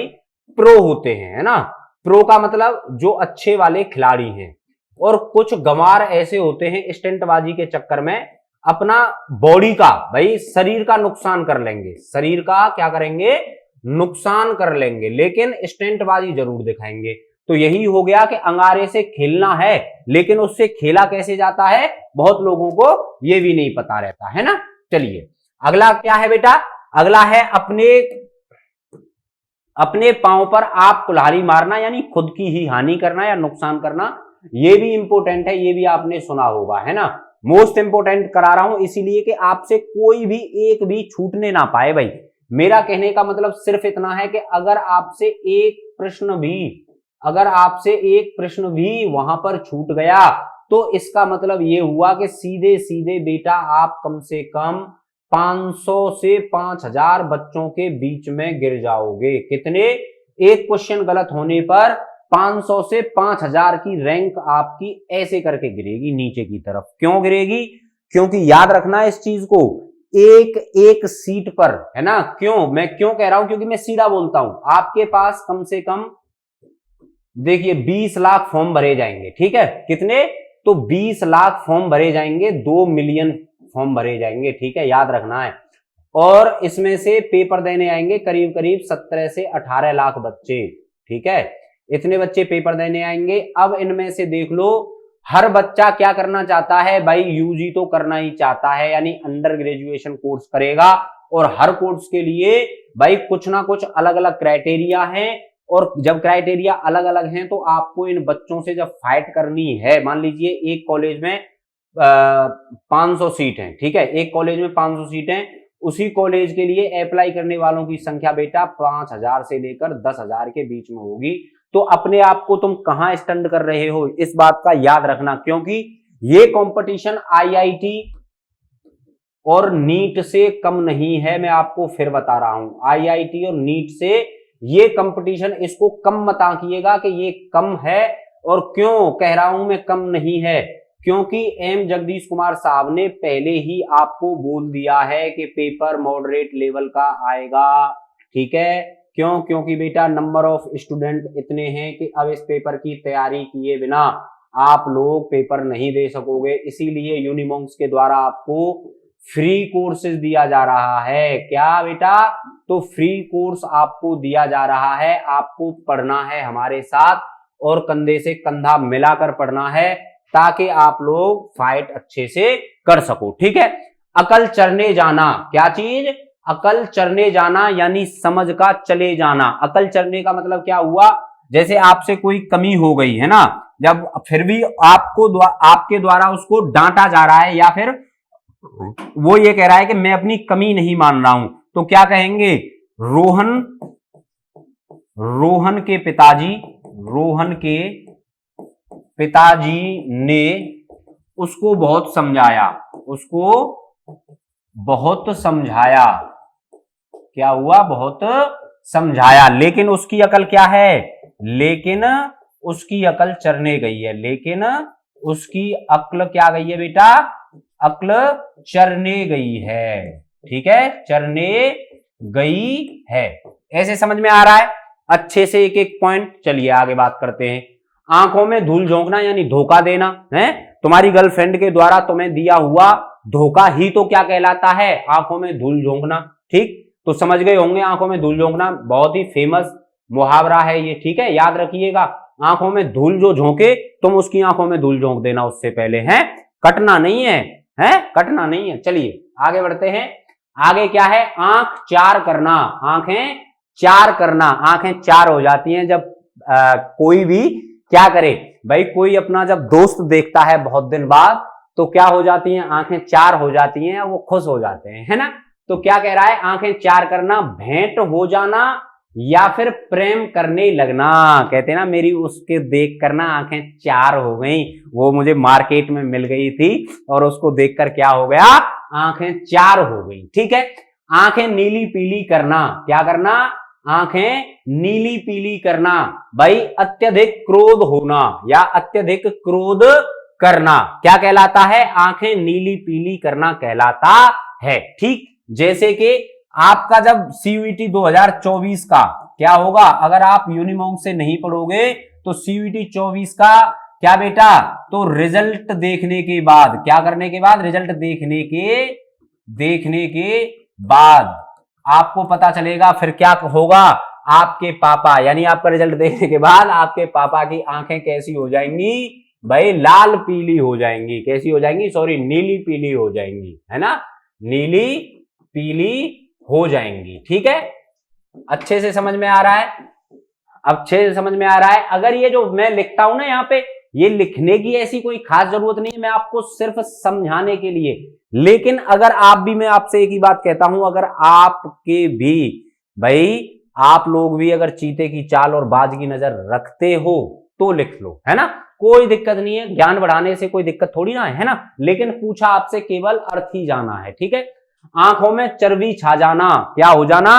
प्रो होते हैं, है ना। प्रो का मतलब जो अच्छे वाले खिलाड़ी हैं। और कुछ गंवार ऐसे होते हैं स्टंटबाजी के चक्कर में अपना बॉडी का, भाई शरीर का नुकसान कर लेंगे। शरीर का क्या करेंगे, नुकसान कर लेंगे, लेकिन स्टंटबाजी जरूर दिखाएंगे। तो यही हो गया कि अंगारे से खेलना है, लेकिन उससे खेला कैसे जाता है बहुत लोगों को यह भी नहीं पता रहता है ना। चलिए अगला क्या है बेटा, अगला है अपने पांव पर आप कुल्हाड़ी मारना, यानी खुद की ही हानि करना या नुकसान करना। ये भी इंपॉर्टेंट है, ये भी आपने सुना होगा, है ना। मोस्ट इंपॉर्टेंट करा रहा हूं इसीलिए कि आपसे कोई भी एक भी छूटने ना पाए भाई। मेरा कहने का मतलब सिर्फ इतना है कि अगर आपसे एक प्रश्न भी वहां पर छूट गया तो इसका मतलब ये हुआ कि सीधे सीधे बेटा आप कम से कम 500 से 5000 बच्चों के बीच में गिर जाओगे। कितने? एक क्वेश्चन गलत होने पर 500 से 5000 की रैंक आपकी ऐसे करके गिरेगी नीचे की तरफ। क्यों गिरेगी? क्योंकि याद रखना इस चीज को, एक एक सीट पर, है ना। क्यों मैं क्यों कह रहा हूं, क्योंकि मैं सीधा बोलता हूं। आपके पास कम से कम देखिए 20 लाख फॉर्म भरे जाएंगे। ठीक है, कितने? तो 20 लाख फॉर्म भरे जाएंगे, 2 मिलियन फॉर्म भरे जाएंगे। ठीक है, याद रखना है। और इसमें से पेपर देने आएंगे करीब करीब 17 से 18 लाख बच्चे। ठीक है, इतने बच्चे पेपर देने आएंगे। अब इनमें से देख लो, हर बच्चा क्या करना चाहता है भाई, यूजी तो करना ही चाहता है, यानी अंडर ग्रेजुएशन कोर्स करेगा। और हर कोर्स के लिए भाई कुछ ना कुछ अलग अलग क्राइटेरिया है। और जब क्राइटेरिया अलग अलग हैं तो आपको इन बच्चों से जब फाइट करनी है, मान लीजिए एक कॉलेज में 500 सीट है। ठीक है, एक कॉलेज में 500 सीट है, उसी कॉलेज के लिए अप्लाई करने वालों की संख्या बेटा 5000 से लेकर 10,000 के बीच में होगी। तो अपने आप को तुम कहां स्टैंड कर रहे हो, इस बात का याद रखना। क्योंकि ये कंपटीशन आईआईटी और नीट से कम नहीं है। मैं आपको फिर बता रहा हूं, आईआईटी और नीट से ये कंपटीशन, इसको कम मत आंकिएगा कि ये कम है। और क्यों कह रहा हूं मैं कम नहीं है, क्योंकि एम जगदीश कुमार साहब ने पहले ही आपको बोल दिया है कि पेपर मॉडरेट लेवल का आएगा। ठीक है, क्यों? क्योंकि बेटा नंबर ऑफ स्टूडेंट इतने हैं कि अब इस पेपर की तैयारी किए बिना आप लोग पेपर नहीं दे सकोगे। इसीलिए यूनिमॉन्क्स के द्वारा आपको फ्री कोर्सेज दिया जा रहा है। क्या बेटा? तो फ्री कोर्स आपको दिया जा रहा है। आपको पढ़ना है हमारे साथ और कंधे से कंधा मिलाकर पढ़ना है, ताकि आप लोग फाइट अच्छे से कर सको। ठीक है, अकल चरने जाना, क्या चीज? अकल चरने जाना, यानी समझ का चले जाना। अकल चरने का मतलब क्या हुआ? जैसे आपसे कोई कमी हो गई है ना, जब फिर भी आपके द्वारा उसको डांटा जा रहा है, या फिर वो ये कह रहा है कि मैं अपनी कमी नहीं मान रहा हूं, तो क्या कहेंगे? रोहन के पिताजी ने उसको बहुत समझाया। क्या हुआ? बहुत समझाया, लेकिन उसकी अकल क्या है? लेकिन उसकी अकल चरने गई है। लेकिन उसकी अक्ल क्या गई है बेटा? अक्ल चरने गई है। ठीक है, चरने गई है। ऐसे समझ में आ रहा है अच्छे से एक एक पॉइंट? चलिए आगे बात करते हैं। आंखों में धूल झोंकना यानी धोखा देना है। तुम्हारी गर्लफ्रेंड के द्वारा तुम्हें दिया हुआ धोखा ही तो क्या कहलाता है? आंखों में धूल झोंकना। ठीक, तो समझ गए होंगे आंखों में धूल झोंकना बहुत ही फेमस मुहावरा है ये। ठीक है, याद रखिएगा, आंखों में धूल जो झोंके तुम उसकी आंखों में धूल झोंक देना उससे पहले, है कटना नहीं है, कटना नहीं है। चलिए आगे बढ़ते हैं। आगे क्या है? आंख चार करना। आंखें चार करना, आंखें चार हो जाती हैं जब कोई भी क्या करे भाई, कोई अपना जब दोस्त देखता है बहुत दिन बाद तो क्या हो जाती हैं, आंखें चार हो जाती हैं, वो खुश हो जाते हैं, है ना। तो क्या कह रहा है, आंखें चार करना, भेंट हो जाना या फिर प्रेम करने लगना। कहते हैं ना मेरी उसके देख कर ना आंखें चार हो गई, वो मुझे मार्केट में मिल गई थी और उसको देखकर क्या हो गया, आंखें चार हो गई। ठीक है, आंखें नीली पीली करना, क्या करना, आंखें नीली पीली करना भाई, अत्यधिक क्रोध होना या अत्यधिक क्रोध करना क्या कहलाता है, आंखें नीली पीली करना कहलाता है। ठीक, जैसे कि आपका जब सीयूईटी 2024 का क्या होगा, अगर आप यूनिमॉन्क से नहीं पढ़ोगे तो सीयूईटी 24 का क्या बेटा, तो रिजल्ट देखने के बाद, क्या करने के बाद, रिजल्ट देखने के बाद आपको पता चलेगा फिर क्या होगा, आपके पापा यानी आपका रिजल्ट देखने के बाद आपके पापा की आंखें कैसी हो जाएंगी भाई, लाल पीली हो जाएंगी, कैसी हो जाएंगी, सॉरी नीली पीली हो जाएंगी, है ना, नीली पीली हो जाएंगी। ठीक है, अच्छे से समझ में आ रहा है, अच्छे से समझ में आ रहा है। अगर ये जो मैं लिखता हूं ना यहाँ पे, ये लिखने की ऐसी कोई खास जरूरत नहीं है, मैं आपको सिर्फ समझाने के लिए, लेकिन अगर आप भी, मैं आपसे एक ही बात कहता हूं, अगर आपके भी भाई, आप लोग भी अगर चीते की चाल और बाज की नजर रखते हो तो लिख लो, है ना, कोई दिक्कत नहीं है, ज्ञान बढ़ाने से कोई दिक्कत थोड़ी ना है ना, लेकिन पूछा आपसे केवल अर्थ ही जाना है। ठीक है, आंखों में चर्बी छा जाना, क्या हो जाना,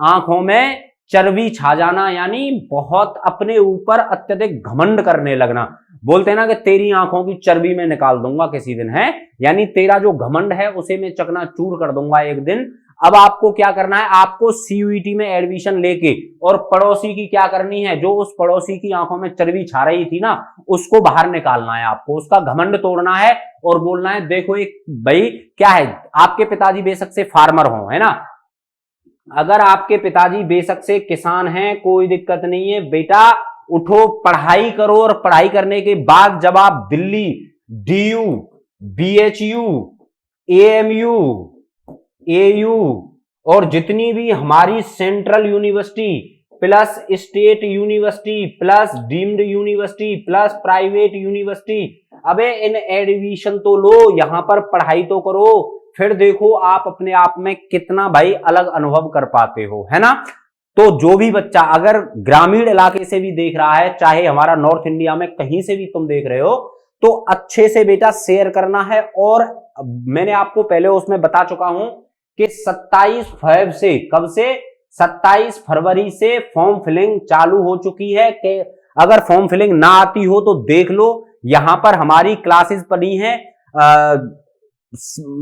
आंखों में चर्बी छा जाना यानी बहुत अपने ऊपर अत्यधिक घमंड करने लगना। बोलते हैं ना कि तेरी आंखों की चर्बी में निकाल दूंगा किसी दिन, है यानी तेरा जो घमंड है उसे मैं चकनाचूर कर दूंगा एक दिन। अब आपको क्या करना है, आपको सीयूईटी में एडमिशन लेके और पड़ोसी की क्या करनी है, जो उस पड़ोसी की आंखों में चर्बी छा रही थी ना, उसको बाहर निकालना है, आपको उसका घमंड तोड़ना है और बोलना है देखो एक भाई क्या है, आपके पिताजी बेशक से फार्मर हो, है ना, अगर आपके पिताजी बेशक से किसान हैं कोई दिक्कत नहीं है बेटा, उठो पढ़ाई करो और पढ़ाई करने के बाद जब आप Delhi DU, BHU, AMU, AU और जितनी भी हमारी central university plus state university plus deemed university plus private university, अबे इन एडमिशन तो लो, यहां पर पढ़ाई तो करो, फिर देखो आप अपने आप में कितना भाई अलग अनुभव कर पाते हो, है ना। तो जो भी बच्चा अगर ग्रामीण इलाके से भी देख रहा है, चाहे हमारा नॉर्थ इंडिया में कहीं से भी तुम देख रहे हो, तो अच्छे से बेटा शेयर करना है। और मैंने आपको पहले उसमें बता चुका हूं कि 27 फरवरी से, कब से, 27 फरवरी से फॉर्म फिलिंग चालू हो चुकी है। कि अगर फॉर्म फिलिंग ना आती हो तो देख लो, यहां पर हमारी क्लासेस पड़ी हैं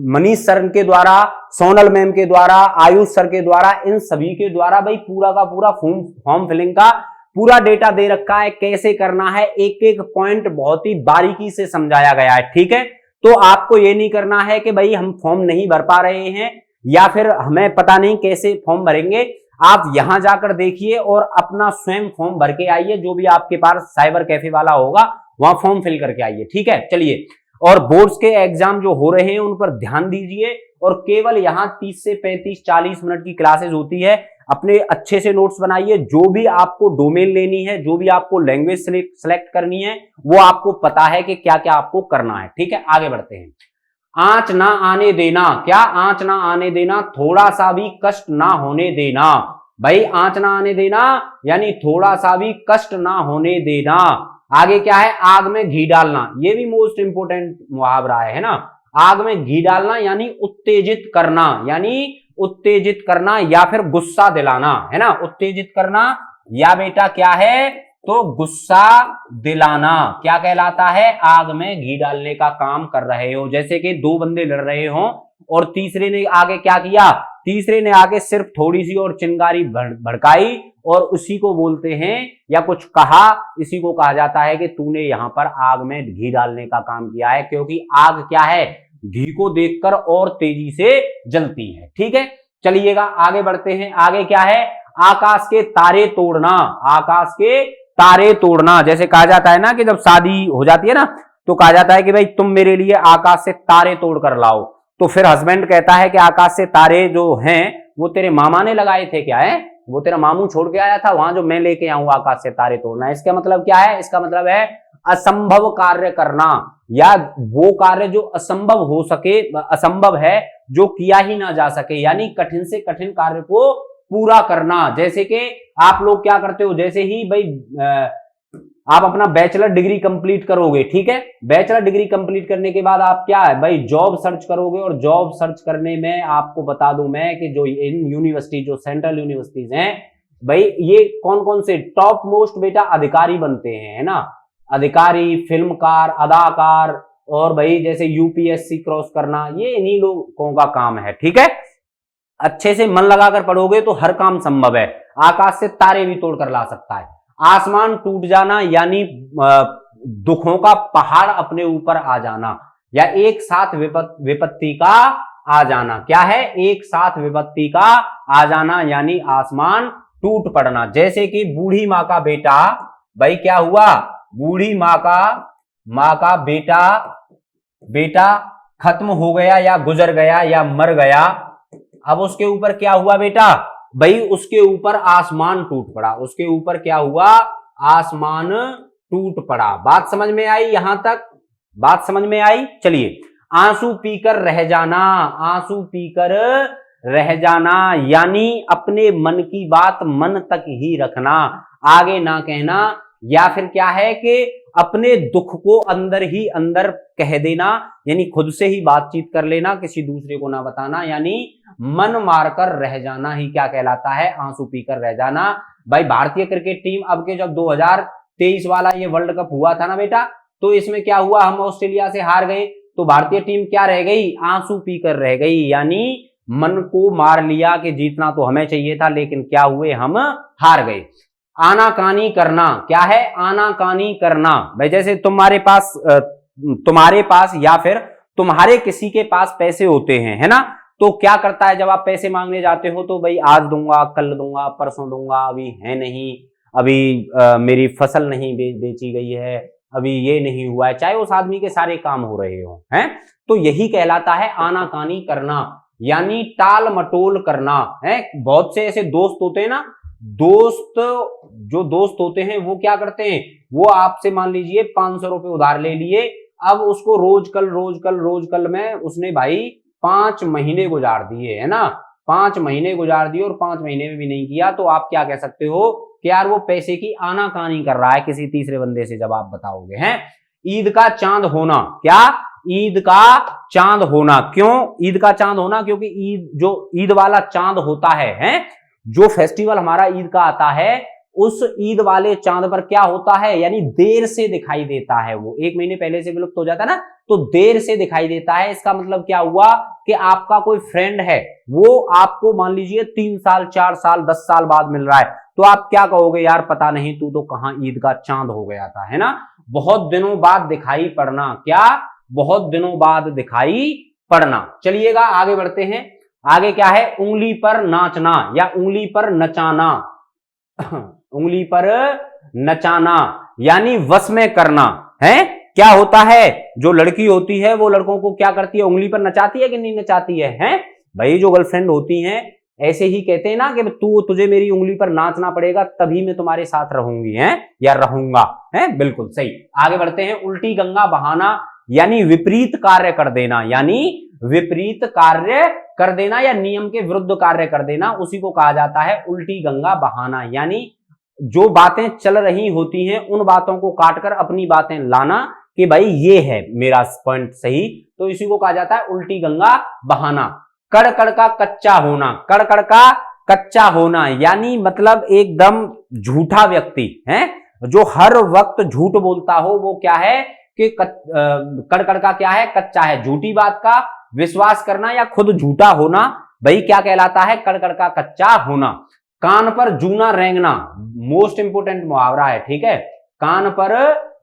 मनीष सर के द्वारा, सोनल मैम के द्वारा, आयुष सर के द्वारा, इन सभी के द्वारा भाई पूरा का पूरा फॉर्म फिलिंग का पूरा डेटा दे रखा है, कैसे करना है, एक एक पॉइंट बहुत ही बारीकी से समझाया गया है। ठीक है, तो आपको ये नहीं करना है कि भाई हम फॉर्म नहीं भर पा रहे हैं या फिर हमें पता नहीं कैसे फॉर्म भरेंगे, आप यहां जाकर देखिए और अपना स्वयं फॉर्म भर के आइए, जो भी आपके पास साइबर कैफे वाला होगा वहां फॉर्म फिल करके आइए। ठीक है, चलिए, और बोर्ड्स के एग्जाम जो हो रहे हैं उन पर ध्यान दीजिए, और केवल यहां 30 से 35-40 मिनट की क्लासेस होती है, अपने अच्छे से नोट्स बनाइए, जो भी आपको डोमेन लेनी है, जो भी आपको लैंग्वेज सेलेक्ट करनी है, वो आपको पता है कि क्या क्या आपको करना है। ठीक है, आगे बढ़ते हैं। आंच ना आने देना, क्या, आंच ना आने देना, थोड़ा सा भी कष्ट ना होने देना भाई, आंच ना आने देना यानी थोड़ा सा भी कष्ट ना होने देना। आगे क्या है, आग में घी डालना, ये भी मोस्ट इंपोर्टेंट मुहावरा है ना, आग में घी डालना यानी उत्तेजित करना, यानी उत्तेजित करना या फिर गुस्सा दिलाना, है ना, उत्तेजित करना या बेटा क्या है, तो गुस्सा दिलाना क्या कहलाता है, आग में घी डालने का काम कर रहे हो। जैसे कि दो बंदे लड़ रहे हो और तीसरे ने आगे क्या किया, तीसरे ने आगे सिर्फ थोड़ी सी और चिंगारी भड़काई और उसी को बोलते हैं या कुछ कहा, इसी को कहा जाता है कि तूने यहां पर आग में घी डालने का काम किया है, क्योंकि आग क्या है, घी को देखकर और तेजी से जलती है। ठीक है, चलिएगा आगे बढ़ते हैं। आगे क्या है, आकाश के तारे तोड़ना, आकाश के तारे तोड़ना, जैसे कहा जाता है ना कि जब शादी हो जाती है ना तो कहा जाता है कि भाई तुम मेरे लिए आकाश से तारे तोड़ कर लाओ, तो फिर हस्बैंड कहता है कि आकाश से तारे जो हैं वो तेरे मामा ने लगाए थे क्या, है वो तेरा मामू छोड़ के आया था वहां जो मैं लेके आऊं आकाश से तारे तोड़ना। इसका मतलब क्या है? इसका मतलब है असंभव कार्य करना, या वो कार्य जो असंभव हो सके, असंभव है जो किया ही ना जा सके, यानी कठिन से कठिन कार्य को पूरा करना। जैसे कि आप लोग क्या करते हो, जैसे ही भाई आप अपना बैचलर डिग्री कंप्लीट करोगे, ठीक है, बैचलर डिग्री कंप्लीट करने के बाद आप क्या है भाई जॉब सर्च करोगे, और जॉब सर्च करने में आपको बता दूं मैं कि जो इन यूनिवर्सिटी, जो सेंट्रल यूनिवर्सिटीज हैं भाई, ये कौन कौन से टॉप मोस्ट बेटा अधिकारी बनते हैं, है ना, अधिकारी, फिल्मकार, अदाकार, और भाई जैसे यूपीएससी क्रॉस करना, ये इन्हीं लोगों का काम है, ठीक है। अच्छे से मन लगाकर पढ़ोगे तो हर काम संभव है, आकाश से तारे भी तोड़कर ला सकता है। आसमान टूट जाना यानी दुखों का पहाड़ अपने ऊपर आ जाना, या एक साथ विपत्ति का आ जाना। क्या है? एक साथ विपत्ति का आ जाना यानी आसमान टूट पड़ना। जैसे कि बूढ़ी माँ का बेटा, भाई क्या हुआ, बूढ़ी माँ का बेटा खत्म हो गया या गुजर गया या मर गया। अब उसके ऊपर क्या हुआ बेटा भाई, उसके ऊपर आसमान टूट पड़ा। उसके ऊपर क्या हुआ? आसमान टूट पड़ा। बात समझ में आई? यहां तक बात समझ में आई? चलिए, आंसू पीकर रह जाना, आंसू पीकर रह जाना यानी अपने मन की बात मन तक ही रखना, आगे ना कहना, या फिर क्या है कि अपने दुख को अंदर ही अंदर कह देना, यानी खुद से ही बातचीत कर लेना, किसी दूसरे को ना बताना, यानी मन मारकर रह जाना ही क्या कहलाता है? आंसू पीकर रह जाना। भाई भारतीय क्रिकेट टीम अब के जब 2023 वाला ये वर्ल्ड कप हुआ था ना बेटा, तो इसमें क्या हुआ, हम ऑस्ट्रेलिया से हार गए, तो भारतीय टीम क्या रह गई? आंसू पीकर रह गई, यानी मन को मार लिया कि जीतना तो हमें चाहिए था, लेकिन क्या हुए, हम हार गए। आनाकानी करना, क्या है? आनाकानी करना। भाई जैसे तुम्हारे पास या फिर तुम्हारे किसी के पास पैसे होते हैं, है ना, तो क्या करता है जब आप पैसे मांगने जाते हो, तो भाई आज दूंगा, कल दूंगा, परसों दूंगा, अभी है नहीं, अभी मेरी फसल नहीं बेची गई है, अभी ये नहीं हुआ है, चाहे उस आदमी के सारे काम हो रहे हो, हैं, तो यही कहलाता है आनाकानी करना, यानी टाल मटोल करना, है। बहुत से ऐसे दोस्त होते हैं ना, जो दोस्त होते हैं वो क्या करते हैं, वो आपसे मान लीजिए 500 रुपए उधार ले लिए, अब उसको रोज कल में उसने भाई 5 महीने गुजार दिए, है ना, 5 महीने गुजार दिए और 5 महीने में भी नहीं किया, तो आप क्या कह सकते हो कि यार वो पैसे की आनाकानी कर रहा है किसी तीसरे बंदे से, जब आप बताओगे, हैं। ईद का चांद होना, क्या? ईद का चांद होना। क्यों ईद का चांद होना? क्योंकि ईद वाला चांद होता है, जो फेस्टिवल हमारा ईद का आता है, उस ईद वाले चांद पर क्या होता है, यानी देर से दिखाई देता है, वो 1 महीने पहले से विलुप्त हो जाता है ना, तो देर से दिखाई देता है। इसका मतलब क्या हुआ कि आपका कोई फ्रेंड है, वो आपको मान लीजिए 3 साल 4 साल 10 साल बाद मिल रहा है, तो आप क्या कहोगे, यार पता नहीं तू तो कहां ईद का चांद हो गया था, है ना। बहुत दिनों बाद दिखाई पड़ना, क्या? बहुत दिनों बाद दिखाई पड़ना। चलिएगा आगे बढ़ते हैं। आगे क्या है? उंगली पर नाचना या उंगली पर नचाना। उंगली पर नचाना यानी वश में करना, है। क्या होता है, जो लड़की होती है वो लड़कों को क्या करती है, उंगली पर नचाती है कि नहीं नचाती है, हैं? भाई जो गर्लफ्रेंड होती हैं ऐसे ही कहते हैं ना कि तुझे मेरी उंगली पर नाचना पड़ेगा तभी मैं तुम्हारे साथ रहूंगी, हैं, या रहूंगा, हैं। बिल्कुल सही। आगे बढ़ते हैं। उल्टी गंगा बहाना यानी विपरीत कार्य कर देना, यानी विपरीत कार्य कर देना या नियम के विरुद्ध कार्य कर देना, उसी को कहा जाता है उल्टी गंगा बहाना। यानी जो बातें चल रही होती हैं उन बातों को काटकर अपनी बातें लाना कि भाई ये है मेरा पॉइंट सही, तो इसी को कहा जाता है उल्टी गंगा बहाना। कड़ का कच्चा होना, कड़ का कच्चा होना यानी मतलब एकदम झूठा व्यक्ति है, जो हर वक्त झूठ बोलता हो, वो क्या है कि कड़ का क्या है, कच्चा है। झूठी बात का विश्वास करना या खुद झूठा होना, भाई क्या कहलाता है, कड़ का कच्चा होना। कान पर जूना रेंगना, मोस्ट इंपोर्टेंट मुहावरा है, ठीक है। कान पर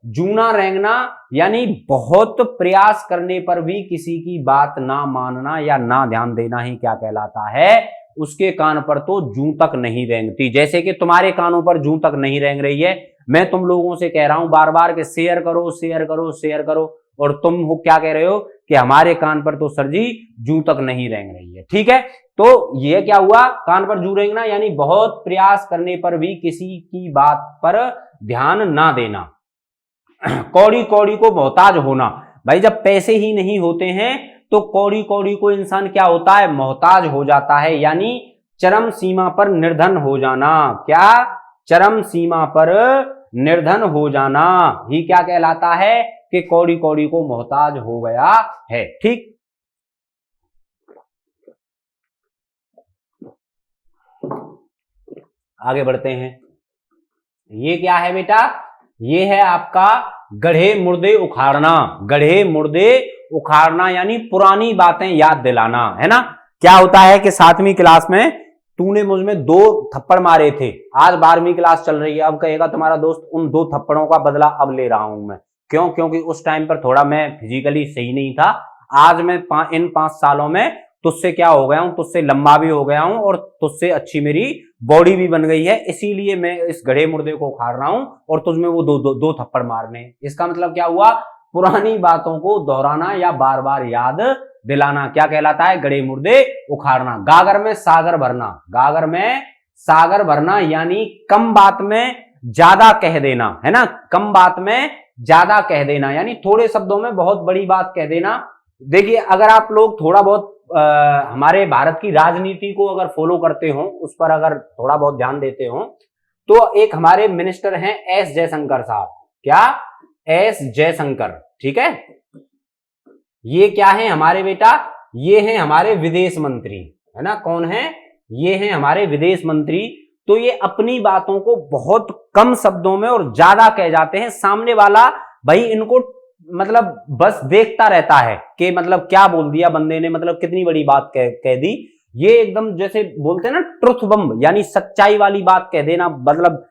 जूना रेंगना यानी बहुत प्रयास करने पर भी किसी की बात ना मानना या ना ध्यान देना ही क्या कहलाता है, उसके कान पर तो जूं तक नहीं रेंगती। जैसे कि तुम्हारे कानों पर जूं तक नहीं रेंग रही है, मैं तुम लोगों से कह रहा हूं बार बार कि शेयर करो शेयर करो शेयर करो, और तुम हो क्या कह रहे हो कि हमारे कान पर तो सर जी जू तक नहीं रेंग रही है। ठीक है, तो ये क्या हुआ, कान पर जू रेंगना यानी बहुत प्रयास करने पर भी किसी की बात पर ध्यान ना देना। कौड़ी कौड़ी को मोहताज होना, भाई जब पैसे ही नहीं होते हैं तो कौड़ी कौड़ी को इंसान क्या होता है, मोहताज हो जाता है, यानी चरम सीमा पर निर्धन हो जाना। क्या, चरम सीमा पर निर्धन हो जाना ही क्या कहलाता है कि कौड़ी कौड़ी को मोहताज हो गया है। ठीक, आगे बढ़ते हैं। ये क्या है बेटा, ये है आपका गढ़े मुर्दे उखाड़ना। गढ़े मुर्दे उखाड़ना यानी पुरानी बातें याद दिलाना, है ना। क्या होता है कि 7वीं क्लास में तूने मुझ में 2 थप्पड़ मारे थे, आज 12वीं क्लास चल रही है, अब कहेगा तुम्हारा दोस्त उन 2 थप्पड़ों का बदला अब ले रहा हूं मैं। क्यों, क्योंकि उस टाइम पर थोड़ा मैं फिजिकली सही नहीं था, आज मैं इन 5 सालों में तुझसे क्या हो गया हूं, तुझसे लंबा भी हो गया हूं और तुझसे अच्छी मेरी बॉडी भी बन गई है, इसीलिए मैं इस गढ़े मुर्दे को उखाड़ रहा हूं और तुझमें वो दो थप्पड़ मारने। इसका मतलब क्या हुआ, पुरानी बातों को दोहराना या बार बार याद दिलाना क्या कहलाता है, गढ़े मुर्दे उखाड़ना। गागर में सागर भरना, गागर में सागर भरना यानी कम बात में ज्यादा कह देना, है ना। कम बात में ज्यादा कह देना यानी थोड़े शब्दों में बहुत बड़ी बात कह देना। देखिए, अगर आप लोग थोड़ा बहुत हमारे भारत की राजनीति को अगर फॉलो करते हो, उस पर अगर थोड़ा बहुत ध्यान देते हो, तो एक हमारे मिनिस्टर हैं एस जयशंकर साहब। क्या, एस जयशंकर, ठीक है। ये क्या है हमारे बेटा, ये हैं हमारे विदेश मंत्री, है ना। कौन है, ये हैं हमारे विदेश मंत्री। तो ये अपनी बातों को बहुत कम शब्दों में और ज्यादा कह जाते हैं, सामने वाला भाई इनको मतलब बस देखता रहता है कि मतलब क्या बोल दिया बंदे ने, मतलब कितनी बड़ी बात कह दी। ये एकदम जैसे बोलते हैं ना ट्रुथ बम, यानी सच्चाई वाली बात कह देना, मतलब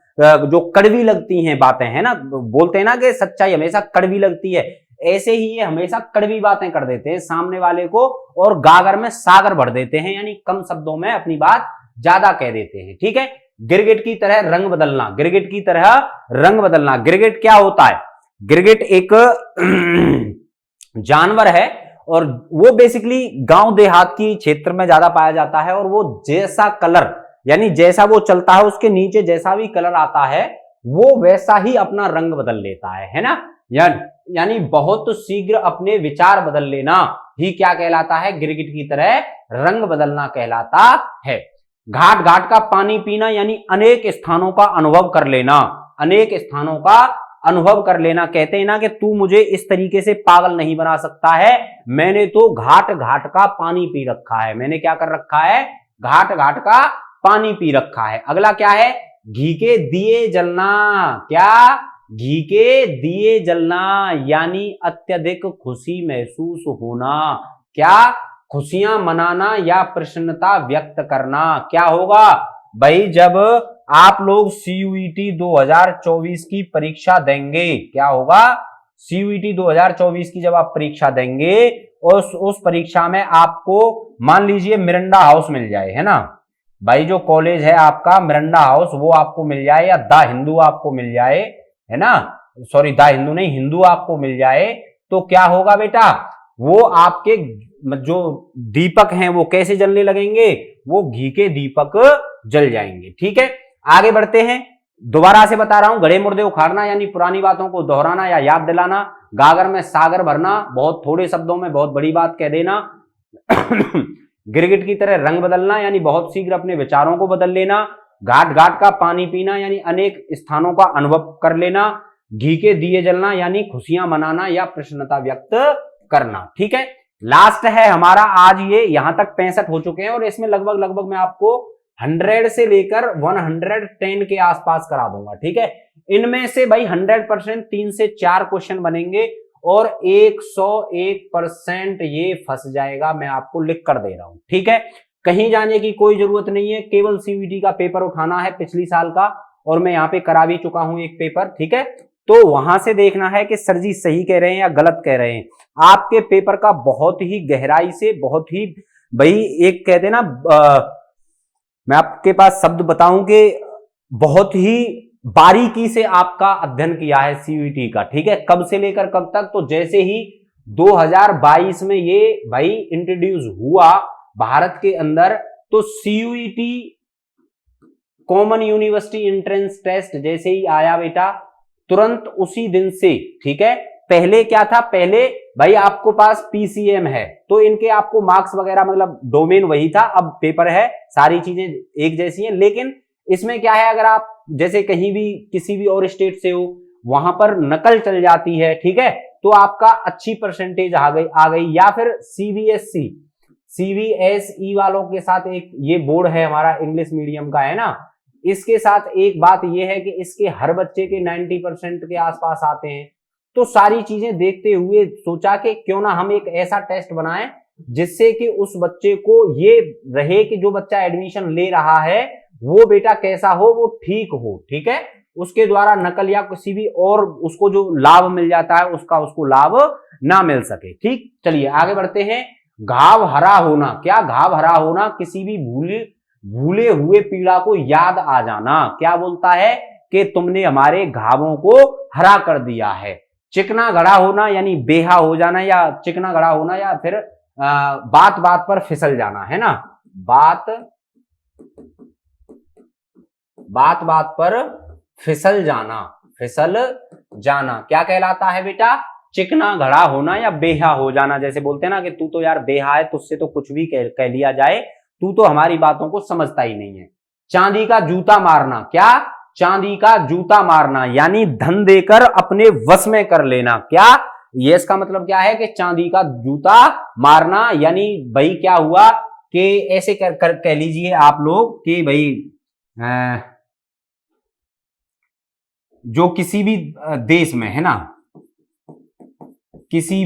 जो कड़वी लगती हैं बातें, है ना, बोलते हैं ना कि सच्चाई हमेशा कड़वी लगती है, ऐसे ही ये हमेशा कड़वी बातें कर देते हैं सामने वाले को और गागर में सागर भर देते हैं, यानी कम शब्दों में अपनी बात ज्यादा कह देते हैं। ठीक है, गिरगिट की तरह रंग बदलना, गिरगिट की तरह रंग बदलना। गिरगिट क्या होता है, गिरगिट एक जानवर है और वो बेसिकली गांव देहात की क्षेत्र में ज्यादा पाया जाता है और वो जैसा कलर यानी जैसा वो चलता है उसके नीचे जैसा भी कलर आता है वो वैसा ही अपना रंग बदल लेता है ना। यानी बहुत शीघ्र अपने विचार बदल लेना ही क्या कहलाता है, गिरगिट की तरह रंग बदलना कहलाता है। घाट घाट का पानी पीना यानी अनेक स्थानों का अनुभव कर लेना, अनेक स्थानों का अनुभव कर लेना। कहते हैं ना कि तू मुझे इस तरीके से पागल नहीं बना सकता है, मैंने तो घाट घाट का पानी पी रखा है। मैंने क्या कर रखा है, घाट घाट का पानी पी रखा है। अगला क्या है, घी के दिए जलना। क्या, घी के दिए जलना यानी अत्यधिक खुशी महसूस होना। क्या, खुशियां मनाना या प्रसन्नता व्यक्त करना। क्या होगा भाई, जब आप लोग CUET 2024 की परीक्षा देंगे, क्या होगा, CUET 2024 की जब आप परीक्षा देंगे और उस परीक्षा में आपको मान लीजिए मिरंडा हाउस मिल जाए, है ना भाई, जो कॉलेज है आपका मिरंडा हाउस वो आपको मिल जाए या द हिंदू आपको मिल जाए, है ना, सॉरी द हिंदू नहीं, हिंदू आपको मिल जाए, तो क्या होगा बेटा, वो आपके जो दीपक हैं वो कैसे जलने लगेंगे, वो घी के दीपक जल जाएंगे। ठीक है, आगे बढ़ते हैं। दोबारा से बता रहा हूं, गड़े मुर्दे उखाड़ना यानी पुरानी बातों को दोहराना या याद दिलाना। गागर में सागर भरना, बहुत थोड़े शब्दों में बहुत बड़ी बात कह देना। गिरगिट की तरह रंग बदलना यानी बहुत शीघ्र अपने विचारों को बदल लेना। घाट घाट का पानी पीना यानी अनेक स्थानों का अनुभव कर लेना। घी के दिए जलना यानी खुशियां मनाना या प्रसन्नता व्यक्त करना। ठीक है, लास्ट है हमारा आज, ये यहां तक 65 हो चुके हैं और इसमें लगभग मैं आपको 100 से लेकर 110 के आसपास करा दूंगा। ठीक है, इनमें से भाई 100% 3 से 4 क्वेश्चन बनेंगे और 101% ये फंस जाएगा, मैं आपको लिख कर दे रहा हूं। ठीक है, कहीं जाने की कोई जरूरत नहीं है, केवल CUET का पेपर उठाना है पिछली साल का, और मैं यहाँ पे करा भी चुका हूं एक पेपर। ठीक है, तो वहां से देखना है कि सर जी सही कह रहे हैं या गलत कह रहे हैं। आपके पेपर का बहुत ही गहराई से, बहुत ही भाई एक कहते हैं ना, मैं आपके पास शब्द बताऊं कि बहुत ही बारीकी से आपका अध्ययन किया है सीयूईटी का, ठीक है, कब से लेकर कब तक। तो जैसे ही 2022 में ये भाई इंट्रोड्यूस हुआ भारत के अंदर, तो CUET common university entrance test जैसे ही आया बेटा, तुरंत उसी दिन से, ठीक है, पहले क्या था, पहले भाई आपको पास पीसीएम है तो इनके आपको मार्क्स वगैरह मतलब डोमेन वही था, अब पेपर है, सारी चीजें एक जैसी हैं। लेकिन इसमें क्या है, अगर आप जैसे कहीं भी किसी भी और स्टेट से हो, वहां पर नकल चल जाती है, ठीक है, तो आपका अच्छी परसेंटेज आ गई। या फिर सीबीएसई वालों के साथ एक ये बोर्ड है हमारा इंग्लिश मीडियम का, है ना, इसके साथ एक बात ये है कि इसके हर बच्चे के 90% के आसपास आते हैं। तो सारी चीजें देखते हुए सोचा कि क्यों ना हम एक ऐसा टेस्ट बनाएं जिससे कि उस बच्चे को ये रहे कि जो बच्चा एडमिशन ले रहा है वो बेटा कैसा हो, वो ठीक हो, ठीक है, उसके द्वारा नकल या किसी भी और उसको जो लाभ मिल जाता है उसको लाभ ना मिल सके। ठीक, चलिए आगे बढ़ते हैं। घाव हरा होना, क्या घाव हरा होना, किसी भी भूले हुए पीड़ा को याद आ जाना। क्या बोलता है कि तुमने हमारे घावों को हरा कर दिया है। चिकना घड़ा होना यानी बेहा हो जाना, या चिकना घड़ा होना, या फिर बात बात पर फिसल जाना, है ना, बात बात पर फिसल जाना क्या कहलाता है बेटा, चिकना घड़ा होना या बेहा हो जाना। जैसे बोलते हैं ना कि तू तो यार बेहा है, तुझसे तो कुछ भी कह लिया जाए, तू तो हमारी बातों को समझता ही नहीं है। चांदी का जूता मारना, क्या, चांदी का जूता मारना यानी धन देकर अपने वश में कर लेना। क्या, ये इसका मतलब क्या है कि चांदी का जूता मारना यानी भाई क्या हुआ कि ऐसे कह लीजिए आप लोग कि भाई जो किसी भी देश में, है ना, किसी